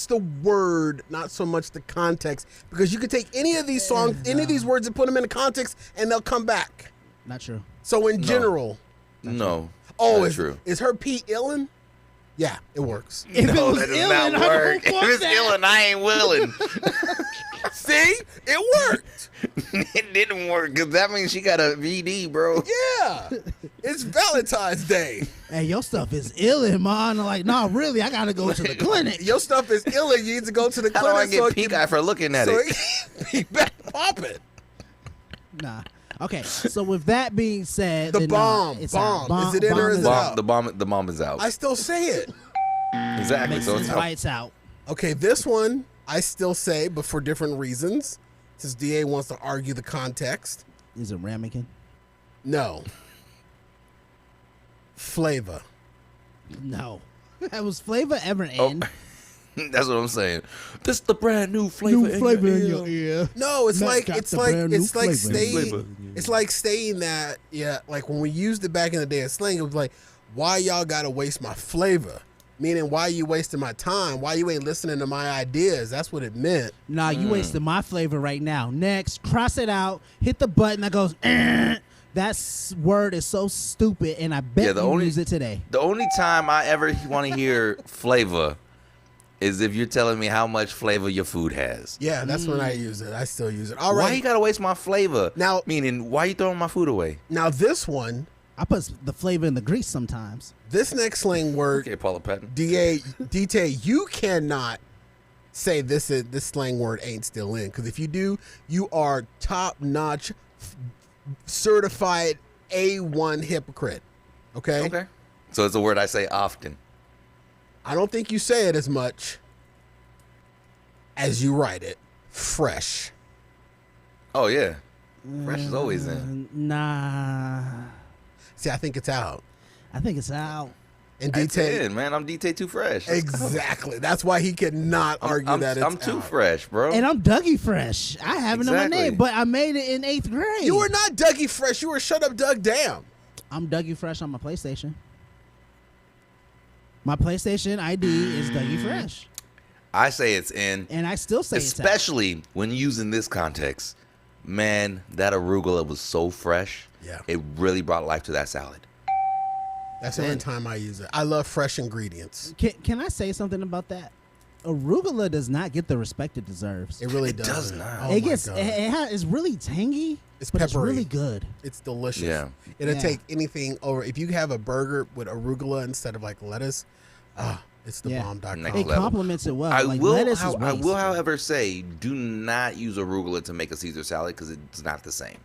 the word, not so much the context, because you could take any of these songs, any of these words, and put them in a context, and they'll come back. Not true. So in general, No. oh, not is true. Is her pee illin'? Yeah, it works. If No, it was that does illin', not I work. don't If want it's that. illin', I ain't willing. See, it worked. It didn't work because that means she got a VD, bro. Yeah, it's Valentine's Day. Hey, your stuff is illin', man. I'm like, no, really, I gotta go to the clinic. Your stuff is illin'. You need to go to the How do I clinic so get pink eye for looking at so it? it can be back popping. Nah. Okay, so with that being said, The then, bomb, it's bomb. out. Is it in or is it out? out? The bomb is out. I still say it. Exactly. Makes So sense it's why out. it's out. Okay, this one I still say, but for different reasons. Since DA wants to argue the context. Is it ramekin? No. Flavor. No. Was flavor ever in? That's what I'm saying. This the brand new flavor. in your ear. No, it's Matt like got it's the like brand new it's like flavor. saying it's like saying that like when we used it back in the day in slang, it was like, why y'all gotta waste my flavor? Meaning, why you wasting my time? Why you ain't listening to my ideas? That's what it meant. Nah, you wasted my flavor right now. Next, cross it out, hit the button that goes, that word is so stupid, and I bet you use it today. The only time I ever want to hear flavor is if you're telling me how much flavor your food has. Yeah, that's when I use it. I still use it. All right. Why you gotta waste my flavor? Now, meaning, why you throwing my food away? Now this one, I put the flavor in the grease sometimes. This next slang word, okay, Paula Patton. DT, you cannot say this slang word ain't still in, because if you do, you are top notch, certified A1 hypocrite. Okay. Okay. So it's a word I say often. I don't think you say it as much as you write it. Fresh. Oh yeah, fresh is always in. Nah. See, I think it's out. I think it's out. And It's DT, in, man. I'm DT too fresh. Let's go. exactly. That's why he cannot argue that it's I'm too out. fresh, bro. And I'm Dougie Fresh. I have it in my Exactly. name, but I made it in 8th grade. You were not Dougie Fresh. You were Shut Up Doug Damn. I'm Dougie Fresh on my PlayStation. My PlayStation ID is Dougie Fresh. I say it's in, And I still say it's out. especially when using this context. Man, that arugula was so fresh. Yeah. It really brought life to that salad. That's the only time I use it. I love fresh ingredients. Can I say something about that? Arugula does not get the respect it deserves. It really It does not. Oh it my gets God. it's really tangy. It's but it's peppery. really good. It's delicious. Yeah. It'll Yeah. take anything over. If you have a burger with arugula instead of like lettuce, it's the Yeah. bomb.com. Next It level. complements it well. I Like will, lettuce is I will, waste. however, say do not use arugula to make a Caesar salad because it's not the same.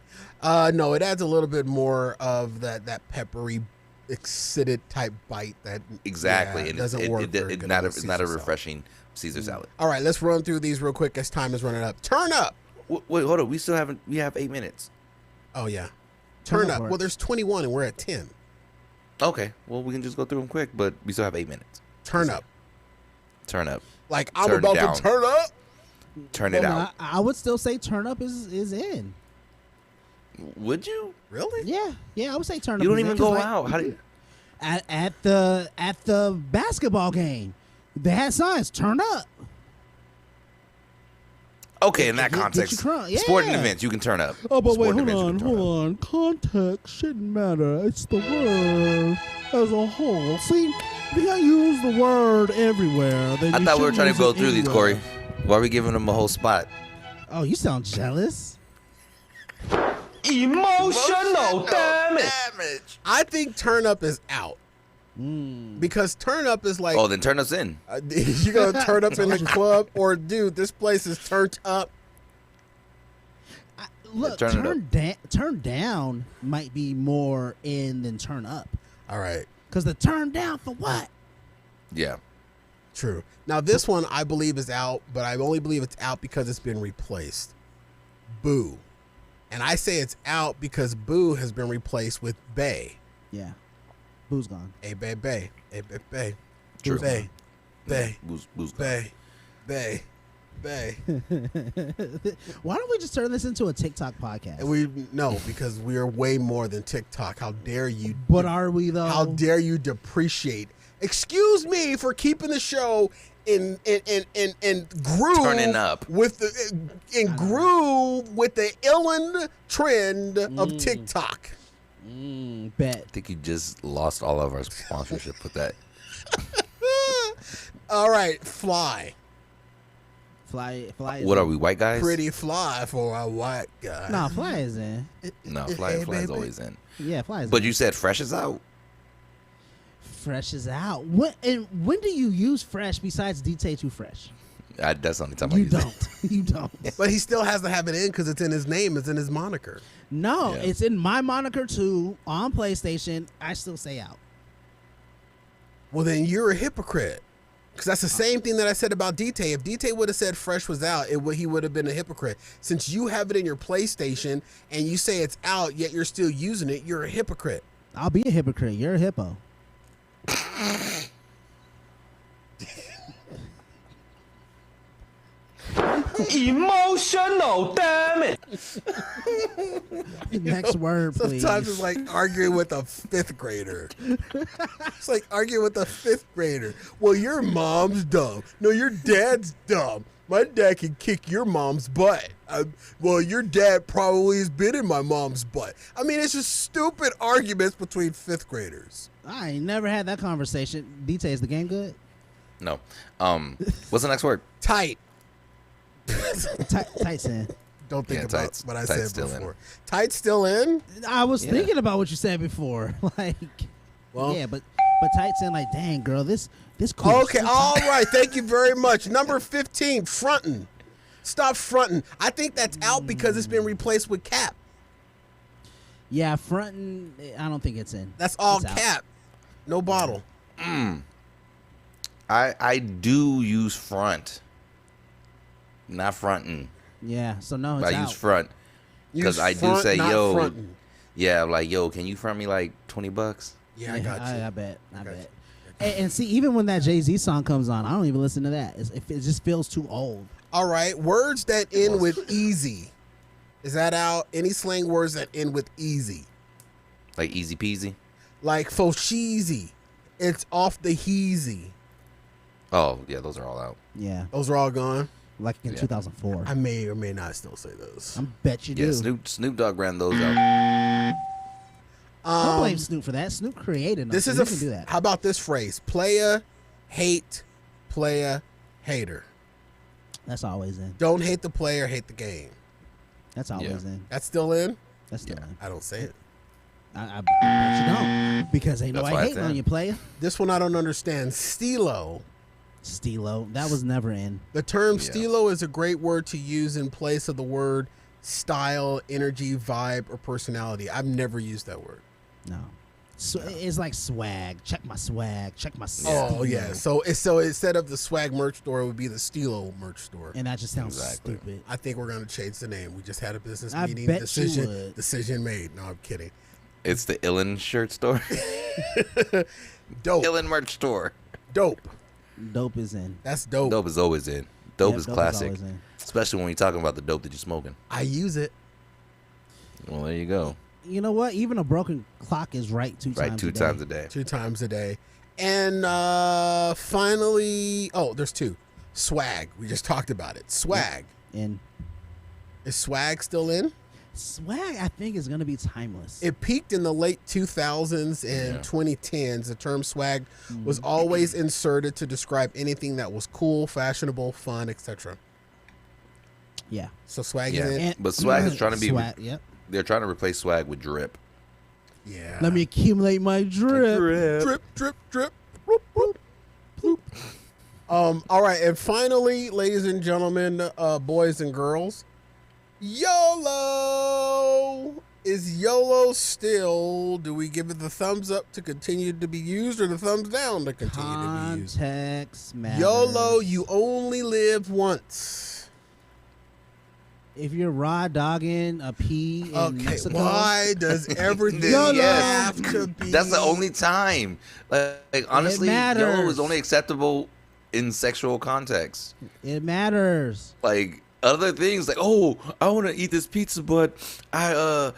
No, it adds a little bit more of that peppery, excited type bite that Exactly, yeah, and doesn't work. very it's good not with it's not a Caesar salad. refreshing Caesar salad. All right, let's run through these real quick as time is running up. Turn up. Wait, hold on. We have 8 minutes. Oh yeah, Turn turn up up. works. Well, there's 21 and we're at 10. Okay, well we can just go through them quick, but we still have 8 minutes. Turn up. Turn up, Like I'm Turn about down. to turn up. turn it Well, out. I would still say turn up is in. Would you? Really? Yeah, I would say turn up. You don't is in, even 'cause, go like, out. How do you? at the basketball game. They had signs turn up. Okay, in that Get your context, crunk, sporting yeah. events you can turn up. Oh, but Sporting wait, events, you can turn up. on. Context shouldn't matter. It's the word as a whole. See, if you gotta use the word everywhere, then I you thought we were shouldn't trying to use go it through these, anywhere. Corey. Why are we giving them a whole spot? Oh, you sound jealous. Emotional damage. I think turn up is out because turn up is like Oh, then turn us in. you gonna turn up in the club or dude, this place is turned up. Look, turn it up. turn down might be more in than turn up. All right, Because the turn down for what? Yeah. true. Now this one I believe is out, but I only believe it's out because it's been replaced. Boo, and I say it's out because boo has been replaced with bay. Yeah. Boo's gone. Hey, bay, bay, hey, bay, bay, True. bay, bay, Boo's bay, bay, bay. Why don't we just turn this into a TikTok podcast? And we no, because we are way more than TikTok. How dare you? But are we though? How dare you depreciate? Excuse me for keeping the show in groove. Turning up. with the in groove with the illin trend of TikTok. Bet. I think you just lost all of our sponsorship with that. All right, fly. Fly. What are we, white guys? Pretty fly for a white guy. Nah, fly is in. No, fly is baby. always in. Yeah, fly is But in. you said fresh is out. Fresh is out. When do you use fresh besides DT Too Fresh? That's the only time I You use it. don't. You don't. But he still has to have it in because it's in his name. It's in his moniker. No, Yeah. it's in my moniker too on PlayStation. I still say out. Well, then you're a hypocrite. Because that's the same thing that I said about DT. If DT would have said Fresh was out, he would have been a hypocrite. Since you have it in your PlayStation and you say it's out, yet you're still using it, you're a hypocrite. I'll be a hypocrite. You're a hippo. Emotional, damn it. Next word, please. Sometimes it's like arguing with a 5th grader. It's like arguing with a 5th grader. Well, your mom's dumb. No, your dad's dumb. My dad can kick your mom's butt. Well, your dad probably has been in my mom's butt. I mean, it's just stupid arguments between 5th graders. I ain't never had that conversation. DT, is the game good? No. What's the next word? Tight. Tight in. Don't think about tights- what I tights said still before. Tight still in? I was thinking about what you said before. Like, Well, yeah, but Tight's in like, dang, girl, this cool. Okay, all right. Thank you very much. Number 15, frontin'. Stop frontin'. I think that's out because it's been replaced with cap. Yeah, frontin', I don't think it's in. That's all It's out. cap. No bottle. I do use front, not frontin'. Yeah, so no, it's I out. use front because Use I do front, say, not yo, frontin'. yeah, like, yo, can you front me like $20? Yeah, I got you. I bet. I got bet. And see, even when that Jay-Z song comes on, I don't even listen to that. It just feels too old. All right. Words that end with easy. Is that out? Any slang words that end with easy? Like easy peasy? Like fosheezy. It's off the heezy. Oh, yeah, those are all out. Yeah, Those are all gone. like in 2004. I may or may not still say those. I bet you Yeah, do. Snoop Dogg ran those out. Don't blame Snoop for that. Snoop created them. This so is he a. can do that. How about this phrase? Playa, hate, playa, hater. That's always in. Don't hate the player, hate the game. That's always in. That's still in? That's still in. I don't say it. I bet you don't, because ain't That's nobody why it's hating on in. you, player. This one I don't understand. Stilo. Stilo, that was never in. The term stilo is a great word to use in place of the word style, energy, vibe, or personality. I've never used that word. No. It's like swag. Check my swag. Check my stilo. Oh yeah. So instead of the swag merch store, it would be the Stilo merch store. And that just sounds Exactly. stupid. I think we're gonna change the name. We just had a business I meeting. bet you Decision would. decision made. No, I'm kidding. It's the Illin shirt store. Dope. Illin merch store. Dope. Dope is in. That's dope. Dope is always in. Dope Yep, is dope is classic. always in. Especially when you're talking about the dope that you're smoking. I use it. Well, there you go. You know what? Even a broken clock is right two Right, times. two a day. times a day. 2 times a day. And finally, there's 2. Swag. We just talked about it. Swag. And Is swag still in? swag, I think, is gonna be timeless. It peaked in the late 2000s and 2010s. The term swag was always inserted to describe anything that was cool, fashionable, fun, etc. Yeah. So swag Yeah. is in? And- But swag is trying to be. Swag, yep. They're trying to replace swag with drip. Yeah. Let me accumulate my drip. drip, drip, drip. Whoop, whoop, whoop. All right, and finally, ladies and gentlemen, boys and girls, YOLO. Is YOLO still? Do we give it the thumbs up to continue to be used, or the thumbs down to continue to be used? Context matters. YOLO, you only live once. If you're raw dogging a pea in Okay, Mexico, why does everything YOLO. have to be? That's the only time. Like honestly, matters. YOLO is only acceptable in sexual context. it matters. Like other things, like I want to eat this pizza, but I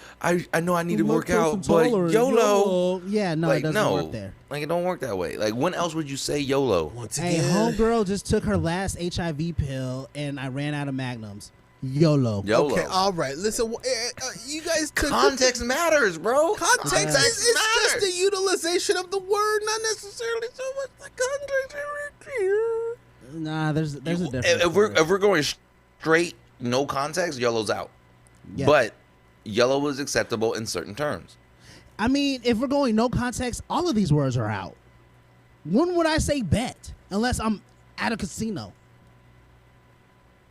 know I need to work out, but YOLO. Yeah, no, Like it doesn't no, work there. like it don't work that way. Like when else would you say YOLO? Once Hey, again, homegirl just took her last HIV pill, and I ran out of Magnums. YOLO. YOLO. Okay, all right. Listen, you guys took Context matters, bro. Context Yeah. is just the utilization of the word, not necessarily so much the context. Nah, there's a difference. If we're going straight no context, YOLO's out. Yeah. But YOLO is acceptable in certain terms. I mean, if we're going no context, all of these words are out. When would I say bet? Unless I'm at a casino.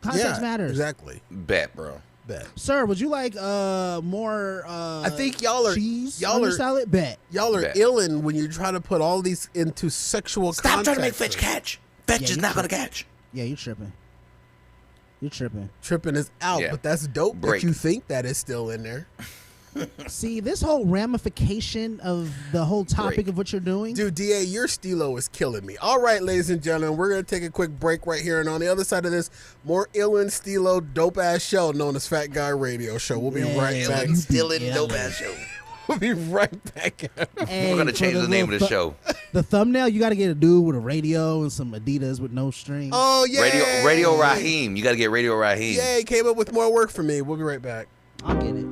Context matters. Exactly. Bet, bro. Bet. Sir, would you like more I think y'all are cheese y'all on your are salad? Bet. y'all are Bet. illin when you try to put all these into sexual Stop trying to make contexts. fetch bet Yeah, you're not gonna catch. Yeah, you tripping. You're tripping. Tripping is out, Yeah. but that's dope Break. that you think that is still in there. See, this whole ramification of the whole topic Break. of what you're doing. Dude, DA, your stilo is killing me. All right, ladies and gentlemen, we're going to take a quick break right here. And on the other side of this, more illin' stilo dope-ass show known as Fat Guy Radio Show. We'll be right back. Still in dope ass show. We'll be right back. Hey, We're gonna for change the name of the show. The thumbnail, you got to get a dude with a radio and some Adidas with no strings. Oh, yeah. Radio Raheem. You gotta get Radio Raheem. Yay, came up with more work for me. We'll be right back. I'll get it.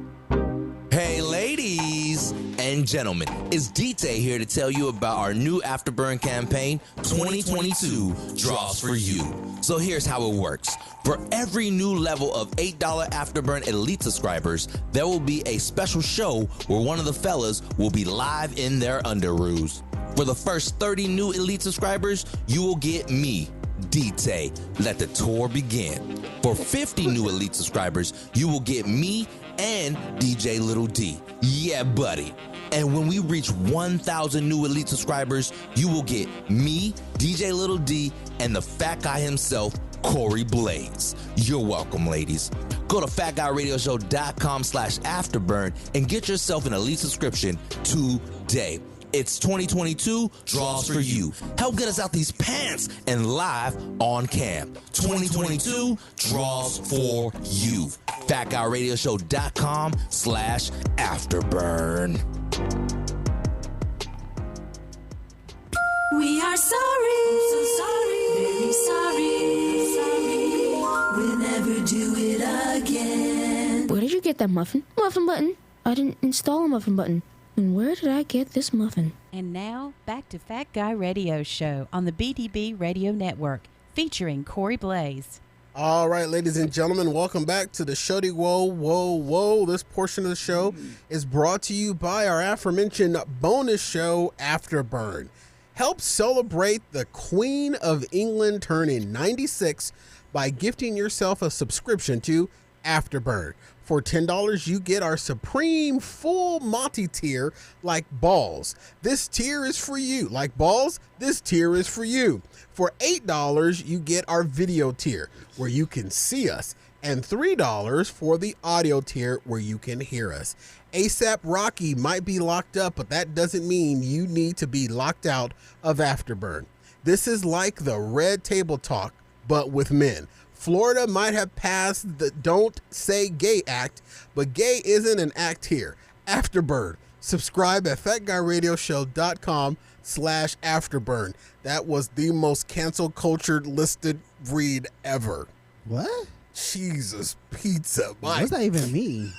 Hey, ladies and gentlemen, it's D-Tay here to tell you about our new Afterburn campaign, 2022 Draws for You. So here's how it works. For every new level of $8 Afterburn Elite subscribers, there will be a special show where one of the fellas will be live in their underoos. For the first 30 new Elite subscribers, you will get me, D-Tay. Let the tour begin. For 50 new Elite subscribers, you will get me and DJ Little D. Yeah, buddy. And when we reach 1,000 new Elite subscribers, you will get me, DJ Little D, and the fat guy himself, Corey Blades. You're welcome, ladies. Go to FatGuyRadioShow.com/afterburn and get yourself an Elite subscription today. It's 2022 Draws for You. Help get us out these pants and live on cam. 2022 Draws for You. FatGuyRadioShow.com/afterburn. We are sorry, so sorry, very sorry. We'll never do it again. Where did you get that muffin? Muffin button. I didn't install a muffin button. And where did I get this muffin? And now, back to Fat Guy Radio Show on the BDB Radio Network, featuring Corey Blaze. All right, ladies and gentlemen, welcome back to the Shody Whoa, Whoa, Whoa. This portion of the show is brought to you by our aforementioned bonus show, Afterburn. Help celebrate the Queen of England turning 96 by gifting yourself a subscription to Afterburn. For $10, you get our supreme full Monty tier like balls. This tier is for you. Like balls, this tier is for you. For $8, you get our video tier where you can see us. And $3 for the audio tier where you can hear us. ASAP Rocky might be locked up, but that doesn't mean you need to be locked out of Afterburn. This is like the Red Table Talk, but with men. Florida might have passed the Don't Say Gay Act, but gay isn't an act here. Afterburn. Subscribe at FatGuyRadioShow.com/Afterburn. That was the most cancel cultured listed read ever. What? Jesus pizza. My What's that even mean?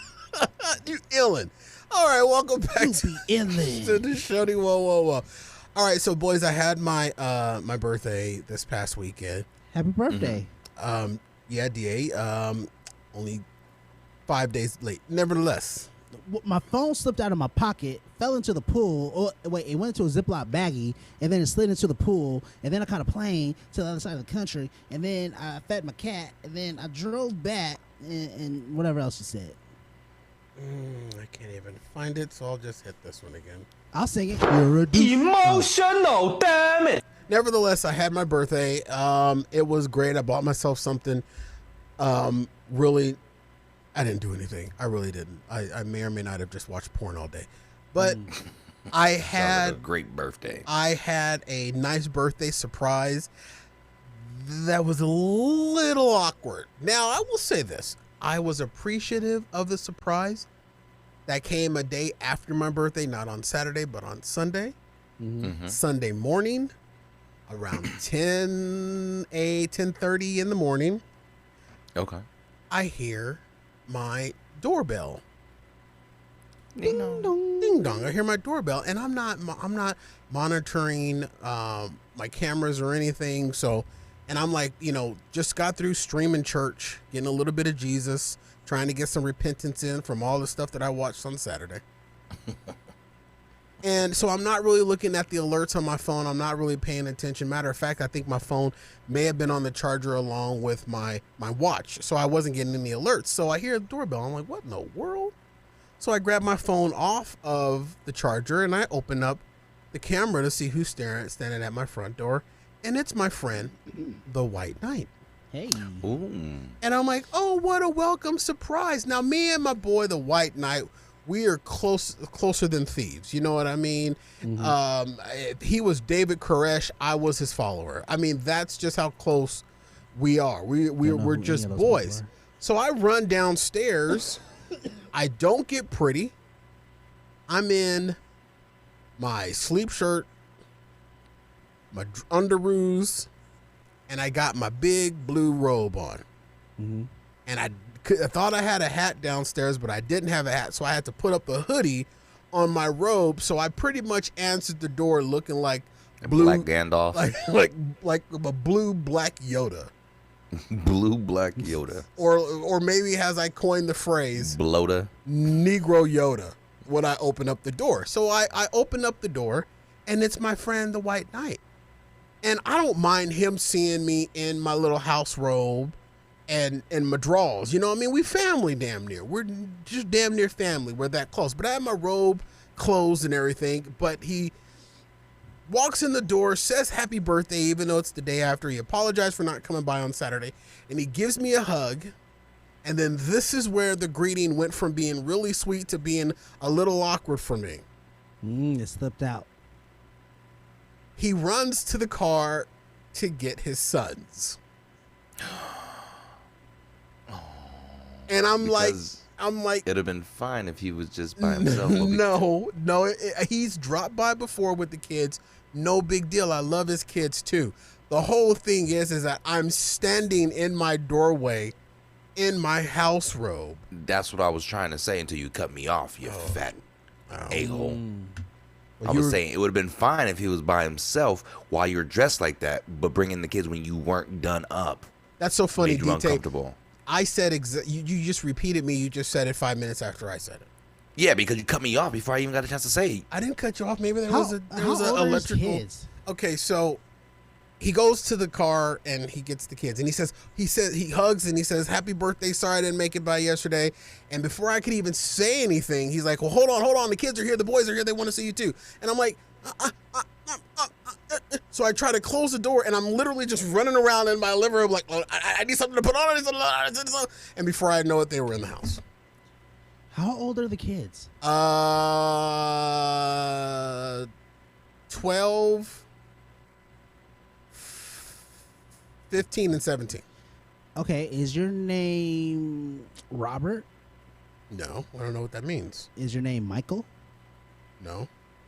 you illin'. All right, welcome back You to be illin'. the Shody Whoa, Whoa, Whoa. All right, so boys, I had my my birthday this past weekend. Happy birthday. Yeah, DA. Only 5 days late. Nevertheless. My phone slipped out of my pocket, fell into the pool. Oh, wait, it went into a Ziploc baggie, and then it slid into the pool, and then I caught a plane to the other side of the country, and then I fed my cat, and then I drove back, and whatever else you said. I can't even find it, so I'll just hit this one again. I'll sing it. You're a Emotional, damn it. Nevertheless, I had my birthday. It was great. I bought myself something. Really, I didn't do anything. I really didn't. I may or may not have just watched porn all day. But I Sounds had like a great birthday. I had a nice birthday surprise that was a little awkward. Now, I will say this. I was appreciative of the surprise that came a day after my birthday, not on Saturday, but on Sunday. Sunday morning, around 10:30 in the morning, Okay. I hear my doorbell. Ding dong. Ding dong. I hear my doorbell, and I'm not monitoring my cameras or anything. So, and I'm like, just got through streaming church, getting a little bit of Jesus, trying to get some repentance in from all the stuff that I watched on Saturday. And so I'm not really looking at the alerts on my phone. I'm not really paying attention. Matter of fact, I think my phone may have been on the charger along with my watch. So I wasn't getting any alerts. So I hear the doorbell. I'm like, what in the world? So I grab my phone off of the charger and I open up the camera to see who's standing at my front door. and it's my friend, the White Knight. Hey. Ooh. And I'm like, oh, what a welcome surprise. Now, me and my boy, the White Knight, we are closer than thieves. You know what I mean? He was David Koresh. I was his follower. I mean, that's just how close we are. We're just boys. So I run downstairs. I don't get pretty. I'm in my sleep shirt, my underoos, and I got my big blue robe on. And I thought I had a hat downstairs, but I didn't have a hat, so I had to put up a hoodie on my robe. So I pretty much answered the door looking like blue, Black Gandalf, like a blue black Yoda, blue black Yoda, or maybe as I coined the phrase, Bloda, Negro Yoda. When I open up the door, so I open up the door, and it's my friend the White Knight, and I don't mind him seeing me in my little house robe and my drawers. You know what I mean? We family damn near. We're just damn near family. We're that close. But I have my robe, clothes, and everything. But he walks in the door, says happy birthday, even though it's the day after. He apologized for not coming by on Saturday. And he gives me a hug. And then this is where the greeting went from being really sweet to being a little awkward for me. It slipped out. He runs to the car to get his sons. And I'm like, it'd have been fine if he was just by himself. No, he's dropped by before with the kids. No big deal. I love his kids too. The whole thing is that I'm standing in my doorway in my house robe. That's what I was trying to say until you cut me off, you fat a-hole. Well, I was saying it would have been fine if he was by himself while you're dressed like that, but bringing the kids when you weren't done up. That's so funny, made you uncomfortable. I said you just repeated me. You just said it 5 minutes after I said it. Yeah, because you cut me off before I even got a chance to say it. I didn't cut you off. Maybe there was an electrical. Kids? Okay, so he goes to the car and he gets the kids and he hugs and he says, happy birthday. Sorry I didn't make it by yesterday. And before I could even say anything, he's like, well, hold on. The kids are here. The boys are here. They want to see you too. And I'm like, so I try to close the door and I'm literally just running around in my living room like, oh, I need something to put on. And before I know it, they were in the house. How old are the kids? 12, 15, and 17. Okay, is your name Robert? No, I don't know what that means. Is your name Michael? No.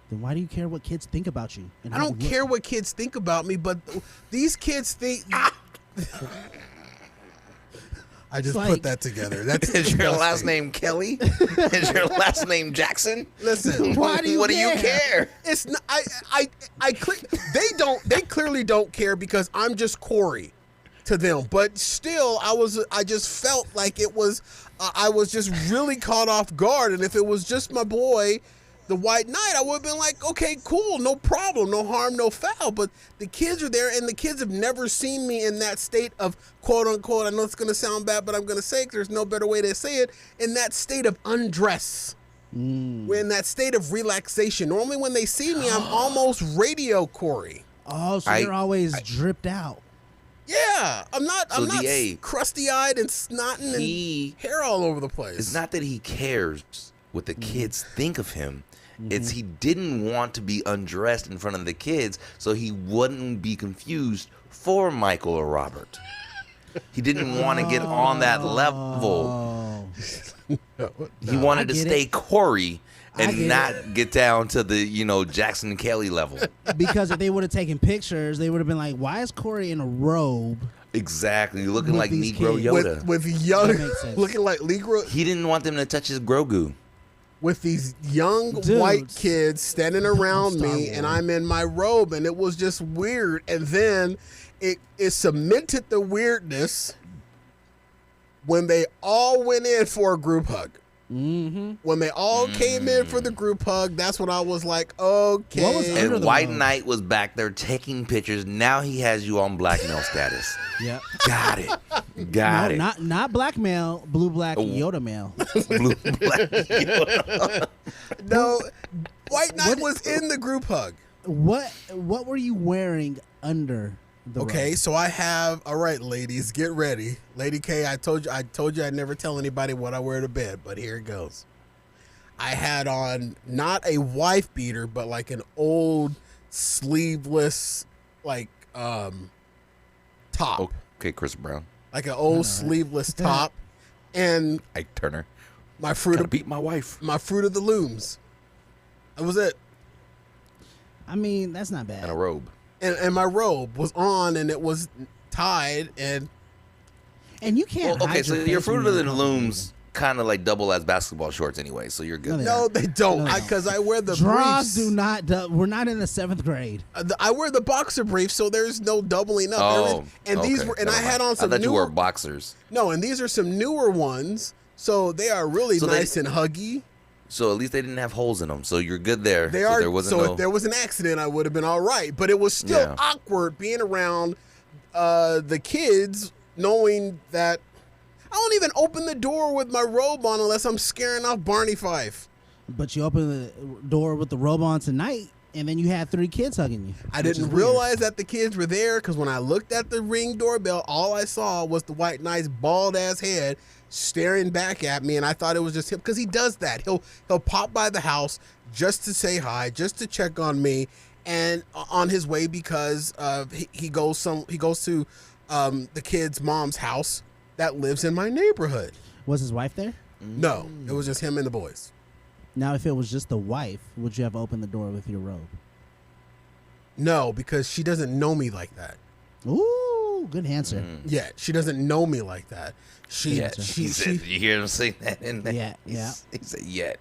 Then why do you care what kids think about you? I don't care what kids think about me, but these kids think... I just put that together. That's Is your last name Kelly? Is your last name Jackson? Listen, why do you what care? do you care? It's not, they clearly don't care because I'm just Corey to them. But still, I just felt like it was I was just really caught off guard. And if it was just my boy, the White Knight, I would have been like, okay, cool, no problem, no harm, no foul. But the kids are there, and the kids have never seen me in that state of, quote unquote, I know it's going to sound bad, but I'm going to say it, there's no better way to say it, in that state of undress. We're in that state of relaxation. Normally when they see me, I'm almost radio Corey. Oh, so you're always dripped out. Yeah, I'm not DA, crusty-eyed and snotting and hair all over the place. It's not that he cares what the kids think of him. It's he didn't want to be undressed in front of the kids so he wouldn't be confused for Michael or Robert. He didn't want to get on that level. He wanted to stay Corey and not get down to the, Jackson and Kelly level. Because if they would have taken pictures, they would have been like, why is Corey in a robe? Exactly. Looking like Negro Yoda. With young, looking like Negro. He didn't want them to touch his Grogu. With these young white kids standing around me, and I'm in my robe, and it was just weird. And then it cemented the weirdness when they all went in for a group hug. When they all came in for the group hug, that's when I was like, okay. What was under and the White rug? Knight was back there taking pictures. Now he has you on blackmail status. Yep. Got it. Got it. Not blackmail, blue black Yoda mail. Blue black Yoda. No, White Knight was in the group hug. What were you wearing under Okay, so I have. All right, ladies, get ready. Lady K, I told you I'd never tell anybody what I wear to bed, but here it goes. I had on not a wife beater, but like an old sleeveless, like top. Okay, Chris Brown. Like an old sleeveless top, and Ike Turner. my fruit Gotta of beat my wife. my Fruit of the Looms. That was it. I mean, that's not bad. And a robe. And my robe was on, and it was tied, and you can't. Well, okay, hide so your your face Fruit when of you're the home. Looms kind of like double as basketball shorts anyway, so you're good. No, they no, they don't, No, they because I wear the Draws briefs. do not. We're not in the 7th grade. I wear the boxer briefs, so there's no doubling up. Oh, and these okay, were, and I never had mind. on some I thought you newer. wore boxers. No, and these are some newer ones, so they are really So nice and huggy. So at least they didn't have holes in them, so you're good there. They so are. There wasn't so no. if there was an accident, I would have been all right. But it was still awkward being around the kids, knowing that I don't even open the door with my robe on unless I'm scaring off Barney Fife. But you open the door with the robe on tonight, and then you had 3 kids hugging you. I which is didn't weird. realize that the kids were there because when I looked at the Ring doorbell, all I saw was the White Knight's bald ass head staring back at me, and I thought it was just him because he does that. He'll pop by the house just to say hi, just to check on me, and on his way because he goes to the kid's mom's house that lives in my neighborhood. Was his wife there? No, it was just him and the boys. Now, if it was just the wife, would you have opened the door with your robe? No, because she doesn't know me like that. Ooh, good answer. Yeah, she doesn't know me like that. She Did you hear him say that in there? Yeah, yeah. He said yet.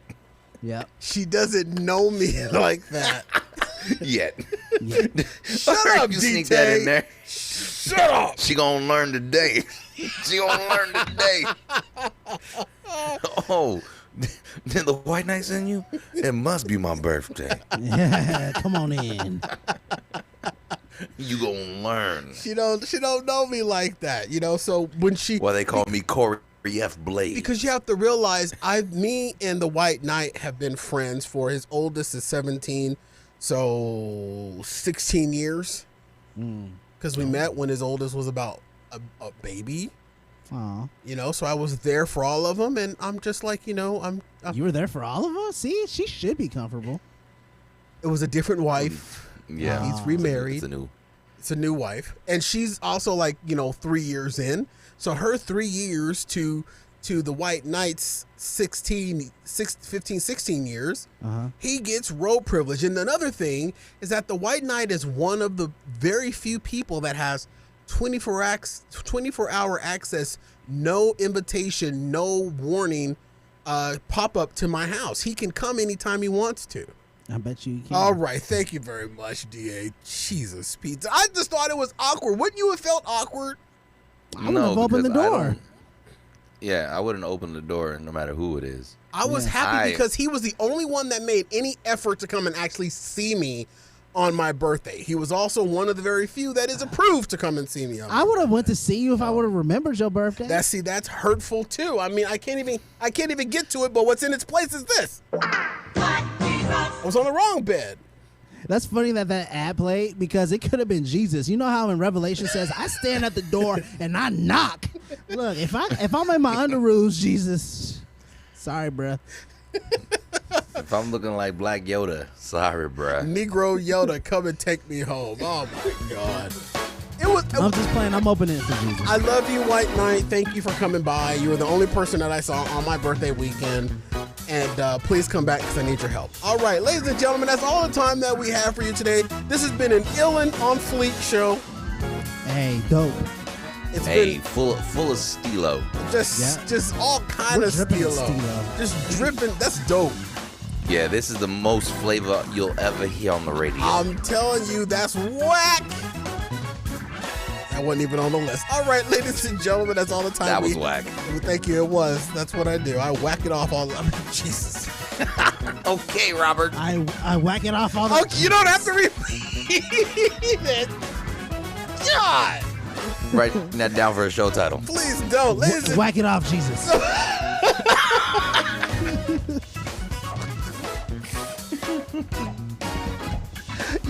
Yeah. She doesn't know me like that. Yet. Shut up, You D-Tay. sneak that in there. Shut up. She gonna learn today. She gonna learn today. Oh, did the White Knight send you? It must be my birthday. Yeah, come on in. You gonna learn. She don't know me like that, you know. So when she, Well, they call me Corey F. Blade. because you have to realize, me and the White Knight have been friends for his oldest is 17, so 16 years. Because we met when his oldest was about a baby. Aw. You know, so I was there for all of them, and I'm just like, you know, I'm You were there for all of us? See, she should be comfortable. it was a different wife. Yeah, He's remarried. It's It's a new. a new wife, and she's also like, you know, 3 years in. So her 3 years to the White Knight's 15, 16 years, he gets robe privilege. And another thing is that the White Knight is one of the very few people that has 24-hour access, no invitation, no warning, pop up to my house. He can come anytime he wants to. I bet you can. All right, thank you very much, DA. Jesus, Pete. I just thought it was awkward. Wouldn't you have felt awkward? I would have opened the because I door. don't- Yeah, I wouldn't open the door no matter who it is. I was happy because he was the only one that made any effort to come and actually see me on my birthday. He was also one of the very few that is approved to come and see me on my I would have went to see you if I would have remembered your birthday. That's hurtful too. I mean, I can't even get to it, but what's in its place is this. I was on the wrong bed. That's funny that ad played because it could have been Jesus. You know how in Revelation says, I stand at the door and I knock. Look, if I'm in my underoos, Jesus, sorry, bruh. If I'm looking like Black Yoda, sorry, bruh. Negro Yoda, come and take me home. Oh my God. I'm just playing. I'm opening it for Jesus. I love you, White Knight. Thank you for coming by. You were the only person that I saw on my birthday weekend. And please come back because I need your help. All right, ladies and gentlemen, that's all the time that we have for you today. This has been an Illin on Fleek show. Hey, dope. It's Hey, been full of stilo. just all kind We're of dripping in stilo. stilo. Just dripping. That's dope. Yeah, this is the most flavor you'll ever hear on the radio. I'm telling you, that's whack. That wasn't even on the list. All right, ladies and gentlemen, that's all the time. That was whack. Thank you. It was. That's what I do. I whack it off all the Jesus. Okay, Robert. I whack it off all the. Oh, you don't have to repeat it. God. Write that down for a show title. Please don't. Ladies and Whack it off, Jesus.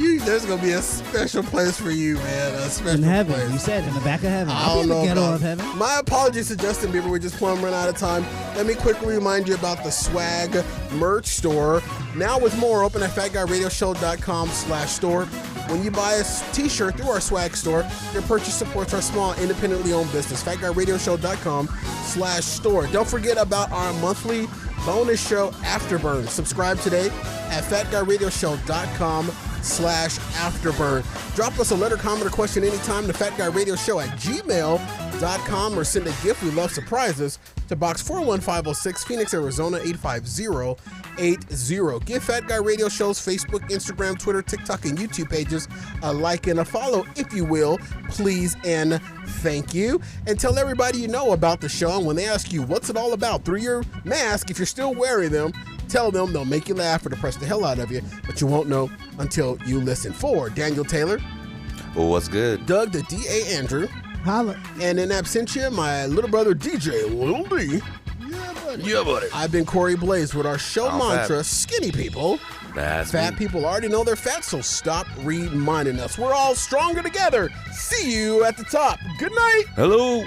There's gonna be a special place for you, man. A special In heaven, place. you said in the back of heaven. I I'll be don't in the know ghetto about- of heaven. My apologies to Justin Bieber. We just plumb run out of time. Let me quickly remind you about the swag merch store. Now with more, open at FatGuyRadioShow.com/store. When you buy a t-shirt through our swag store, your purchase supports our small, independently owned business. FatGuyRadioShow.com/store. Don't forget about our monthly bonus show, Afterburn. Subscribe today at FatGuyRadioShow.com/Afterburn. Drop us a letter, comment, or question anytime to FatGuyRadioShow@gmail.com or send a gift. We love surprises to Box 41506, Phoenix, Arizona 85080. Give Fat Guy Radio Show's Facebook, Instagram, Twitter, TikTok, and YouTube pages a like and a follow, if you will, please and thank you. And tell everybody you know about the show. And when they ask you what's it all about through your mask, if you're still wearing them, tell them. They'll make you laugh or depress the hell out of you, but you won't know until you listen. For Daniel Taylor, Well, what's good? Doug the D.A. Andrew, Holla. and in absentia, my little brother DJ Lil D. Yeah, buddy. I've been Corey Blaze with our show I'm mantra, fat. Skinny people. That's Fat me. people already know they're fat, so stop reminding us. We're all stronger together. See you at the top. Good night. Hello.